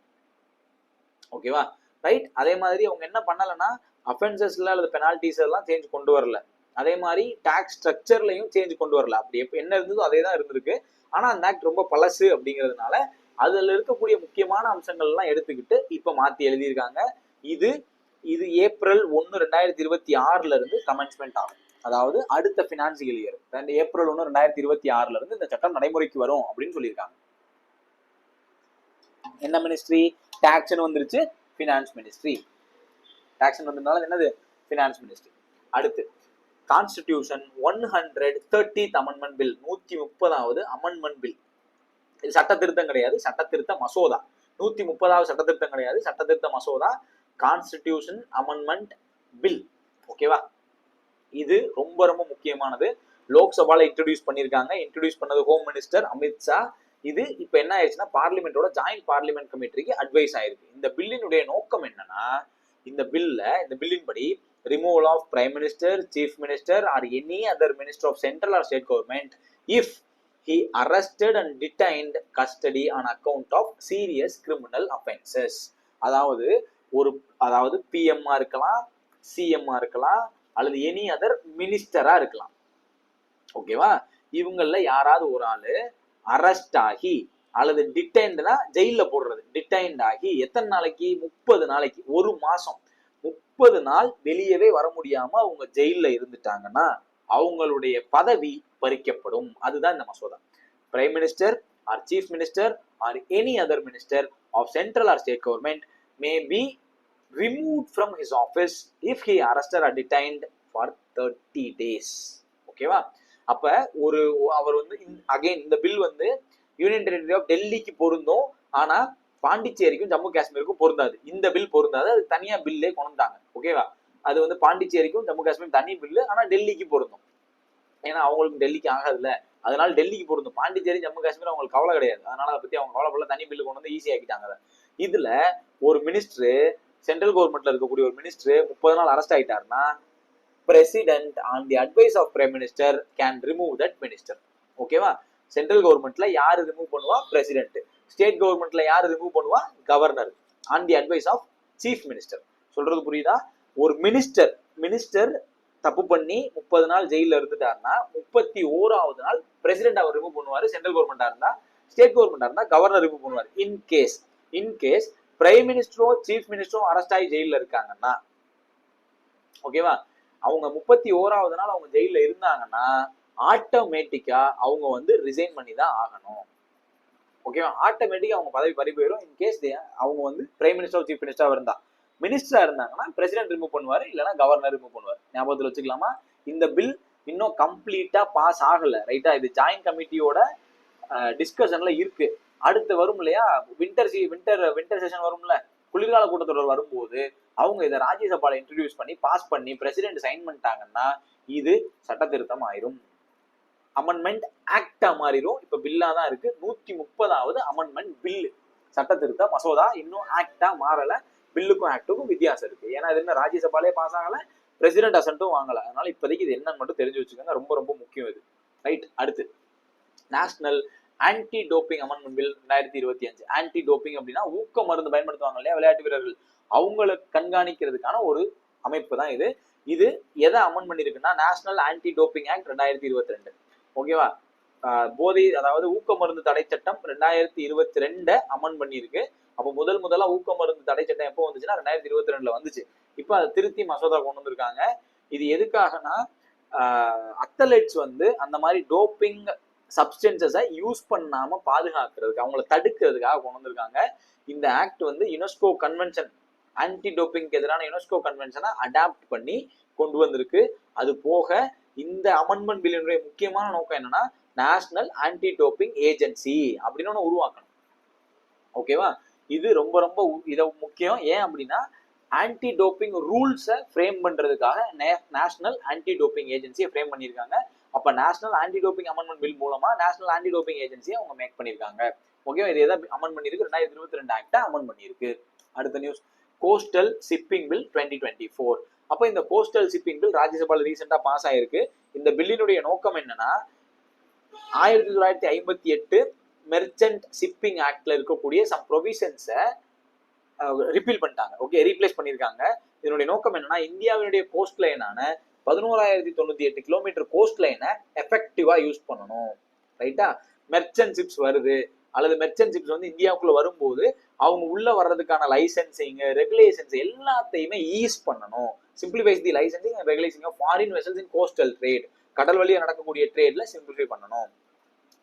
ஓகேவா, ரைட். அதே மாதிரி அவங்க என்ன பண்ணலன்னா, அஃபென்சஸ்ல அல்லது பெனால்டிஸ் எல்லாம் சேஞ்ச் கொண்டு வரல. அதே மாதிரி டாக்ஸ் ஸ்ட்ரக்சர்லையும் சேஞ்ச் கொண்டு வரல. அப்படி என்ன இருந்ததோ அதே தான் இருந்திருக்கு. ஆனா அந்த ஆக்ட் ரொம்ப பழசு அப்படிங்கிறதுனால அதுல இருக்கக்கூடிய முக்கியமான அம்சங்கள் எல்லாம் எடுத்துக்கிட்டு இப்ப மாத்தி எழுதியிருக்காங்க. இது ஏப்ரல் 1, 2026 இருந்து கமென்ஸ்மெண்ட் ஆகும். அதாவது அடுத்த பினான்சியல் இயர் ஏப்ரல் 1, 2026 இருந்து இந்த சட்டம் நடைமுறைக்கு வரும் அப்படின்னு சொல்லியிருக்காங்க. என்ன மினிஸ்ட்ரி, டாக்ஸ்னு வந்துருச்சு, ஃபினான்ஸ் மினிஸ்ட்ரி. டாக்ஸ்னு வந்ததுனால என்னது, ஃபினான்ஸ் மினிஸ்ட்ரி. அடுத்து கான்ஸ்டிடியூஷன் 130th அமெண்ட்மெண்ட் பில், 130வது அமெண்ட்மெண்ட் பில். இது சட்ட திருத்தம் கிடையாது, சட்ட திருத்த மசோதா. 130வது சட்ட திருத்தம் கிடையாது, சட்ட திருத்த மசோதா, கான்ஸ்டிடியூஷன் அமெண்ட்மெண்ட் பில். ஓகேவா, இது ரொம்ப ரொம்ப முக்கியமானது. லோக்சபால இன்ட்ரோடியூஸ் பண்ணியிருக்காங்க. இன்ட்ரோடியூஸ் பண்ணது ஹோம் மினிஸ்டர் அமித்ஷா. இது இப்ப என்ன ஆயிடுச்சுன்னா, பார்லிமெண்டோட ஜாயிண்ட் பார்லிமெண்ட் கமிட்டிக்கு அட்வைஸ் ஆயிருக்கு. இந்த பில்லினுடைய நோக்கம் என்னன்னா, இந்த பில்லின் படி removal of prime minister, chief minister or any other minister of central or state government if he arrested and detained custody on account of serious criminal offenses. அதாவது பிஎம்ஆ இருக்கலாம், சிஎம்ஆ இருக்கலாம், அல்லது எனி அதர் மினிஸ்டரா இருக்கலாம். ஓகேவா, இவங்கள யாராவது ஒரு ஆளு அரெஸ்ட் ஆகி அல்லது டிடைன்ட்னா ஜெயில போடுறது, டிடைன்ட் ஆகி எத்தனை நாளைக்கு, 30 நாளைக்கு, 1 மாசம், 30 நாள் வெளியவே வர முடியாம அவங்க ஜெயில இருந்துட்டாங்கன்னா அவங்களுடைய பதவி பறிக்கப்படும். அதுதான் இந்த மசோதா. Prime minister or chief minister or any other minister of central or state government may be removed from his office if he arrested or detained for 30 days. ஓகேவா, அப்ப அவர் வந்து அகைன் இந்த பில் வந்து யூனியன் டெரிட்டரி ஆஃப் டெல்லிக்கு பொருந்தும், ஆனா பாண்டிச்சேரிக்கும் ஜம்மு காஷ்மீருக்கும் பொருந்தாது. இந்த பில் பொருந்தாது, அது தனியா பில்லே கொண்டாங்க. ஓகேவா, அது வந்து பாண்டிச்சேரிக்கும் ஜம்மு காஷ்மீர் தனி பில்லு, ஆனா டெல்லிக்கு பொருந்தும். ஏன்னா அவங்களுக்கு டெல்லிக்கு ஆகாதுல்ல, அதனால டெல்லிக்கு பொருந்தும். பாண்டிச்சேரி ஜம்மு காஷ்மீர் அவங்களுக்கு கவலை கிடையாது, அதனால அதை பத்தி அவங்க கவலைப்படல, தனி பில்லு கொண்டு வந்து ஈஸி ஆக்கிட்டாங்க. இதுல ஒரு மினிஸ்டர், சென்ட்ரல் கவர்மெண்ட்ல இருக்கக்கூடிய ஒரு மினிஸ்டர் 30 நாள் அரெஸ்ட் ஆயிட்டாருன்னா, president on the advice of prime minister can remove that minister. ஓகேவா, சென்ட்ரல் கவர்மெண்ட்ல யாரு ரிமூவ் பண்ணுவா, பிரசிடென்ட். ஸ்டேட் கவர்மெண்ட்ல யாரு ரிமூவ் பண்ணுவா, governor, on the advice of chief minister. சொல்றது புரியுதா? ஒரு மினிஸ்டர் தப்பு பண்ணி 30 நாள் ஜெயில இருந்துட்டாருன்னா 31வது நாள் பிரசிடென்ட் அவர் ரிமூவ் பண்ணுவாரு. சென்ட்ரல் கவர்மெண்டா இருந்தா, ஸ்டேட் கவர்மெண்டா இருந்தா கவர்னர் ரிமூவ் பண்ணுவாரு. இன்கேஸ் பிரைம் மினிஸ்டரோ சீஃப் மினிஸ்டரோ அரெஸ்ட் ஆகி ஜெயில இருக்காங்கன்னா, ஓகேவா, அவங்க 31வது நாள் அவங்க ஜெயில இருந்தாங்கன்னா ஆட்டோமேட்டிக்கா அவங்க வந்து ரிசைன் பண்ணி தான் ஆகணும். ஓகேவா, ஆட்டோமேட்டிக்கா அவங்க பதவி பறி போயிடும். இன்கேஸ் அவங்க வந்து பிரைம் மினிஸ்டர் சீஃப் மினிஸ்டரா இருந்தா. மினிஸ்டரா இருந்தாங்கன்னா பிரசிடென்ட் ரிமூவ் பண்ணுவாரு, இல்லைன்னா கவர்னர் ரிமூவ் பண்ணுவாரு. ஞாபகத்தில் வச்சுக்கலாமா? இந்த பில் இன்னும் கம்ப்ளீட்டா பாஸ் ஆகல, ரைட்டா? இது ஜாயிண்ட் கமிட்டியோட டிஸ்கஷன்ல இருக்கு. அடுத்து வரும் இல்லையா, வின்டர் செஷன் வரும்ல, குளிர்கால கூட்டத்தொடர் வரும்போது அவங்க இதை ராஜ்யசபால இன்ட்ரடியூஸ் பண்ணி பாஸ் பண்ணி பிரசிடென்ட் சைன் பண்ணிட்டாங்கன்னா இது சட்ட திருத்தம் ஆயிரும், அமெண்ட்மெண்ட் ஆக்டா மாறிடும். இப்ப பில்லா தான் இருக்கு. 130வது அமெண்ட்மெண்ட் பில், சட்ட திருத்த மசோதா, இன்னும் ஆக்டா மாறல. பில்லுக்கும் ஆக்டுக்கும் வித்தியாசம் இருக்கு. ஏன்னா இது என்ன ராஜ்யசபாலே பாஸ் ஆகல, பிரசிடென்ட் அசன்ட்டும் வாங்கல. அதனால இப்போதைக்கு இது என்னன்னு மட்டும் தெரிஞ்சு வச்சுக்கோங்க, ரொம்ப ரொம்ப முக்கியம் இது. ரைட். அடுத்து national anti doping amendment bill 2025. Anti doping அப்படின்னா ஊக்க மருந்து பயன்படுத்துவாங்க இல்லையா விளையாட்டு வீரர்கள், அவங்களை கண்காணிக்கிறதுக்கான ஒரு அமைப்பு தான் இது. இது எதை அமெண்ட் பண்ணிருக்குன்னா நேஷனல் ஆன்டி டோப்பிங் ஆக்ட் 2022. ஓகேவா? போதை அதாவது ஊக்க மருந்து தடை சட்டம் 2022 அமெண்ட் பண்ணியிருக்கு. அப்போ முதலா ஊக்க மருந்து தடை சட்டம் எப்போ வந்துச்சுன்னா 2022 வந்துச்சு. இப்போ அதை திருத்தி மசோதா கொண்டு வந்திருக்காங்க. இது எதுக்காகனா அத்லெட்ஸ் வந்து அந்த மாதிரி டோப்பிங் சப்ஸ்டன்சஸை யூஸ் பண்ணாம பாதுகாக்கிறதுக்கு, அவங்களை தடுக்கிறதுக்காக கொண்டு வந்திருக்காங்க. இந்த ஆக்ட் வந்து யுனெஸ்கோ கன்வென்ஷன், ஆன்டி டோப்பிங்க்கு எதிரான யுனெஸ்கோ கன்வென்ஷனை அடாப்ட் பண்ணி கொண்டு வந்திருக்கு. அது போக இந்த அமெண்ட்மெண்ட் பில்லினுடைய முக்கியமான நோக்கம் என்னன்னா நேஷனல் ஆன்டி டோப்பிங் ஏஜென்சி அப்படின்னு ஒன்று உருவாக்கணும். ஓகேவா? இது ரொம்ப ரொம்ப இதை முக்கியம். ஏன் அப்படின்னா ஆன்டி டோப்பிங் ரூல்ஸை ஃப்ரேம் பண்றதுக்காக நேஷனல் ஆன்டி டோப்பிங் ஏஜென்சியை ஃப்ரேம் பண்ணியிருக்காங்க. அப்ப national anti doping amendment bill மூலமா நேஷனல் ஆன்டி டோப்பிங் ஏஜென்சியை அவங்க மேக் பண்ணியிருக்காங்க. ஓகேவா? இது எதை அமெண்ட் பண்ணிருக்கு? 2022 ஆக்டை அமெண்ட் பண்ணியிருக்கு. அடுத்த நியூஸ், கோஸ்டல் ஷிப்பிங் பில் 2024. அப்ப இந்த கோஸ்டல் ஷிப்பிங் பில் ராஜ்யசபால ரீசெண்டா பாஸ் ஆயிருக்கு. இந்த பில்லினுடைய நோக்கம் என்னன்னா 1958 மெர்ச்சன்ட் ஷிப்பிங் ஆக்ட்ல இருக்கக்கூடிய சம் ப்ரொவிஷன்ஸை ரிப்பீல் பண்ணிட்டாங்க. ஓகே, ரீப்ளேஸ் பண்ணியிருக்காங்க. இதனுடைய நோக்கம் என்னன்னா இந்தியாவினுடைய கோஸ்ட் லைனான 11,098 கிலோமீட்டர் கோஸ்ட் லைனை எஃபெக்டிவா யூஸ் பண்ணணும். ரைட்டா? மெர்ச்சன்ட் ஷிப்ஸ் வருது அல்லது மெர்ச்சன்ட் ஷிப்ஸ் வந்து இந்தியாவுக்குள்ள வரும்போது அவங்க உள்ள வர்றதுக்கான லைசன்சிங் ரெகுலேஷன்ஸ் எல்லாத்தையுமே ஈஸ் பண்ணணும். Simplifies the licensing and regulation of foreign vessels in coastal trade. கடல் வழியா நடக்கக்கூடிய ட்ரேட்ல சிம்பிளிஃபை பண்ணணும்.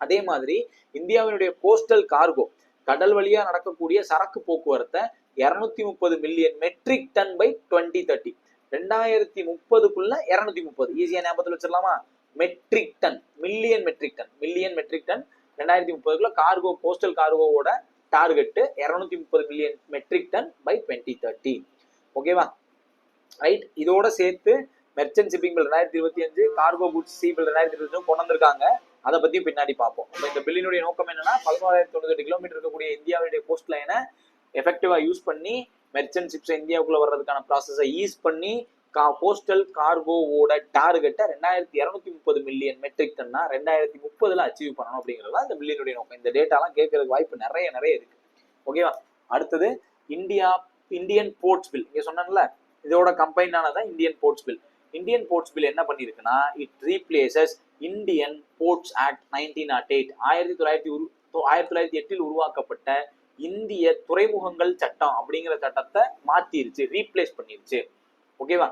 அதே மாதிரி இந்தியாவினுடைய கோஸ்டல் கார்கோ, கடல் வழியா நடக்கக்கூடிய சரக்கு போக்குவரத்தை 230 மில்லியன் மெட்ரிக் டன் பை 2030. 2030க்குள்ள 230 ஈஸியா ஞாபகத்தில் வச்சிடலாமா? Metric ton, million metric ton, million metric ton 2030க்குள்ள கார்கோ, கோஸ்டல் கார்கோவோட target 230 million metric ton by 2030. ஓகேவா? ரைட். இதோட சேர்த்து merchant shipping bill 2025, cargo goods sea bill 2025 கொண்டு வந்திருக்காங்க. அதை பத்தி பின்னாடி பார்ப்போம். இந்த பில்லினுடைய நோக்கம் என்னன்னா 11,098 கிலோமீட்டர் இருக்கக்கூடிய இந்தியாவுடைய கோஸ்ட் லைனை எஃபெக்டிவா யூஸ் பண்ணி மெர்ச்சன்ட் ஷிப்ஸ் இந்தியாவுக்குள்ள வர்றதுக்கான ப்ராசஸை ஈஸ் பண்ணி கோஸ்டல் கார்கோவோட டார்கெட்டை 2,230 மில்லியன் மெட்ரிக் டன்னா 2030 அச்சீவ் பண்ணணும் அப்படிங்கிறதா இந்த பில்லினுடைய நோக்கம். இந்த டேட்டாலாம் கேட்கறதுக்கு வாய்ப்பு நிறைய இருக்கு. ஓகேவா? அடுத்தது இந்தியன் போர்ட்ஸ் பில். இங்க சொன்னேன்ல, இதோட கம்பைன் ஆனதான் Indian ports bill. Indian ports bill என்ன பண்ணிருக்குன்னா it replaces Indian ports act 1908. 1908 உருவாக்கப்பட்ட இந்திய துறைமுகங்கள் சட்டம் அப்படிங்கிற சட்டத்தை மாத்திருச்சு, ரீப்ளேஸ் பண்ணிருச்சு. ஓகேவா?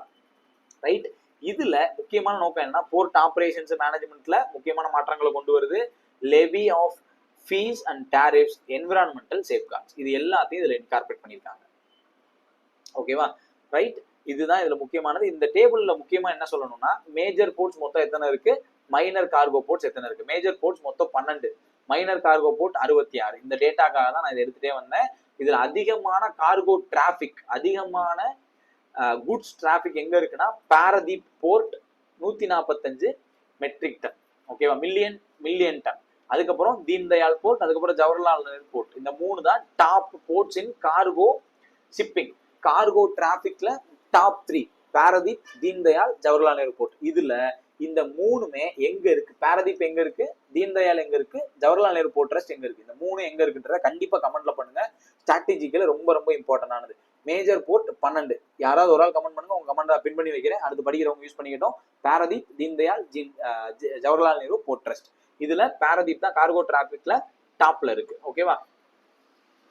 ரைட். இதுல முக்கியமான நோக்கம் என்ன, போர்ட் ஆபரேஷன்ஸ் மேனேஜ்மெண்ட்ல முக்கியமான மாற்றங்களை கொண்டு வருது. Levy of fees and tariffs, environmental safeguards, இது எல்லாத்தையும் இதுல இன்கார்பரேட் பண்ணிருக்காங்க. ஓகேவா? ரைட். இதுதான் இதுல முக்கியமானது. இந்த டேபிள்ல முக்கியமா என்ன சொல்லணும்னா மேஜர் போர்ட்ஸ் மொத்தம் எத்தனை இருக்கு, மைனர் கார்கோ போர்ட்ஸ் எத்தனை இருக்கு. மேஜர் போர்ட்ஸ் மொத்தம் 12, மைனர் கார்கோ போர்ட் 66. இந்த டேட்டாக்காக தான் நான் இதை எடுத்துட்டே வந்தேன். இதுல அதிகமான கார்கோ டிராபிக், அதிகமான குட்ஸ் டிராபிக் எங்க இருக்குன்னா பாரதீப் போர்ட் 145 மெட்ரிக் டன். ஓகேவா? Million ton. அதுக்கப்புறம் தீன் தயாள் போர்ட், அதுக்கப்புறம் ஜவஹர்லால் நேரு போர்ட். இந்த 3 தான் top ports in cargo shipping. Cargo டிராபிக்ல டாப் 3 பாரதீப், தீன் தயாள், ஜவஹர்லால் நேரு போர்ட். இதுல இந்த 3மே எங்க இருக்கு, பாரதீப் எங்க இருக்கு, தீன் தயாள் எங்க இருக்கு, ஜவஹர்லால் நேரு போர்ட் ட்ரஸ்ட் எங்க இருக்கு, இந்த 3 எங்க இருக்குன்றத கண்டிப்பா கமெண்ட்ல பண்ணுங்க. ஸ்ட்ராட்டஜிக்கல ரொம்ப ரொம்ப இம்பார்ட்டன்டானது. Major board 12. யாராவது ஒரு ஆள் கமெண்ட் பண்ணுங்க, உங்க கமெண்ட் பின் பண்ணி வைக்கிறேன், அடுத்து படிக்கிறவங்க யூஸ் பண்ணிக்கிட்டோம். Paradip, Deen Dayal, Jawaharlal Nehru board trust. இதுல பாரதீப் தான் கார்கோ டிராபிக்ல டாப்ல இருக்கு. ஓகேவா?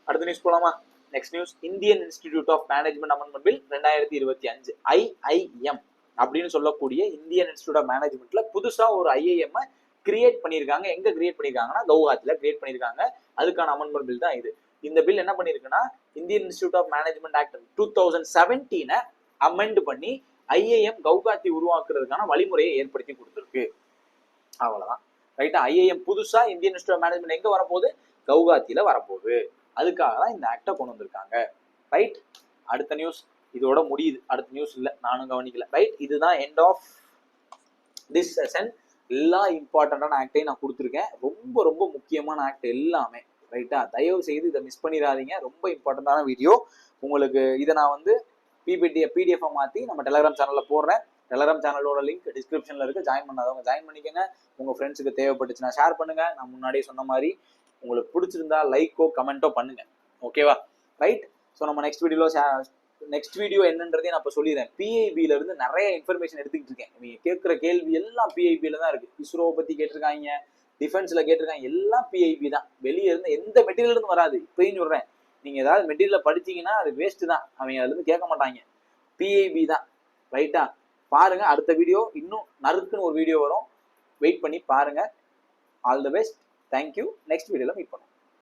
அடுத்த நியூஸ் போலாமா? Next news, Indian institute of management amendment bill 2025. IIM அப்படின்னு சொல்லக்கூடிய இந்தியன் இன்ஸ்டிடியூட் ஆஃப் மேனேஜ்மெண்ட்ல புதுசா ஒரு IIM கிரியேட் பண்ணியிருக்காங்க. எங்க கிரியேட் பண்ணிருக்காங்கன்னா கவுஹாத்தில கிரியேட் பண்ணிருக்காங்க. அதுக்கான அமெண்ட்மெண்ட் பில் தான் இது. இந்த பில் என்ன பண்ணிருக்குன்னா Indian institute of management act 2017 amend பண்ணி IIM கவுஹாத்தி உருவாக்குறதுக்கான வழிமுறையை ஏற்படுத்தி கொடுத்துருக்கு. அவ்வளவுதான். ரைட்டா? IIM புதுசா இந்தியன் இன்ஸ்டிடியூட் ஆஃப் மேனேஜ்மெண்ட் எங்க வரப்போகுது, கவுஹாத்தில வரப்போகுது. அதுக்காக தான் இந்த ஆக்டை கொண்டு வந்திருக்காங்க. ரைட். அடுத்த நியூஸ் இதோட முடியுது, அடுத்த நியூஸ் இல்லை, நானும் கவனிக்கல. ரைட், இதுதான் எண்ட் ஆஃப் திஸ் செஷன். எல்லா இம்பார்ட்டண்டான ஆக்டையும் நான் கொடுத்துருக்கேன், ரொம்ப ரொம்ப முக்கியமான ஆக்ட் எல்லாமே. ரைட்டா, தயவு செய்து இதை மிஸ் பண்ணிடாதீங்க, ரொம்ப இம்பார்ட்டண்டான வீடியோ. உங்களுக்கு இதை நான் வந்து பிடிஎஃப் மாற்றி நம்ம டெலகிராம் சேனலில் போடுறேன். டெலகிராம் சேனலோட லிங்க் டிஸ்கிரிப்ஷனில் இருக்குது, ஜாயின் பண்ணாதவங்க ஜாயின் பண்ணிக்கோங்க. உங்கள் ஃப்ரெண்ட்ஸுக்கு தேவைப்பட்டுச்சுன்னா ஷேர் பண்ணுங்கள். நான் முன்னாடியே சொன்ன மாதிரி உங்களுக்கு பிடிச்சிருந்தா லைக்கோ கமெண்ட்டோ பண்ணுங்கள், ஓகேவா? ரைட். ஸோ நம்ம நெக்ஸ்ட் வீடியோ என்னன்றதையும் நான் இப்போ சொல்லிடுறேன். பிஐபியில இருந்து நிறைய இன்ஃபர்மேஷன் எடுத்துக்கிட்டு இருக்கேன். நீங்கள் கேட்குற கேள்வி எல்லாம் பிஐபியில தான் இருக்குது. இஸ்ரோவை பற்றி கேட்டிருக்காங்க, டிஃபென்ஸில் கேட்டிருக்காங்க, எல்லாம் பிஐபி தான். வெளியே இருந்து எந்த மெட்டீரியல் இருந்து வராது. இப்பயும் சொல்கிறேன், நீங்கள் ஏதாவது மெட்டீரியல் படிச்சீங்கன்னா அது வேஸ்ட்டு தான், அவங்க அதுலேருந்து கேட்க மாட்டாங்க. பிஐபி தான். ரைட்டா, பாருங்க. அடுத்த வீடியோ இன்னும் நறுக்குன்னு ஒரு வீடியோ வரும், வெயிட் பண்ணி பாருங்க. All the best, thank you. Next வீடியோவில் மீட் பண்ணுவோம்.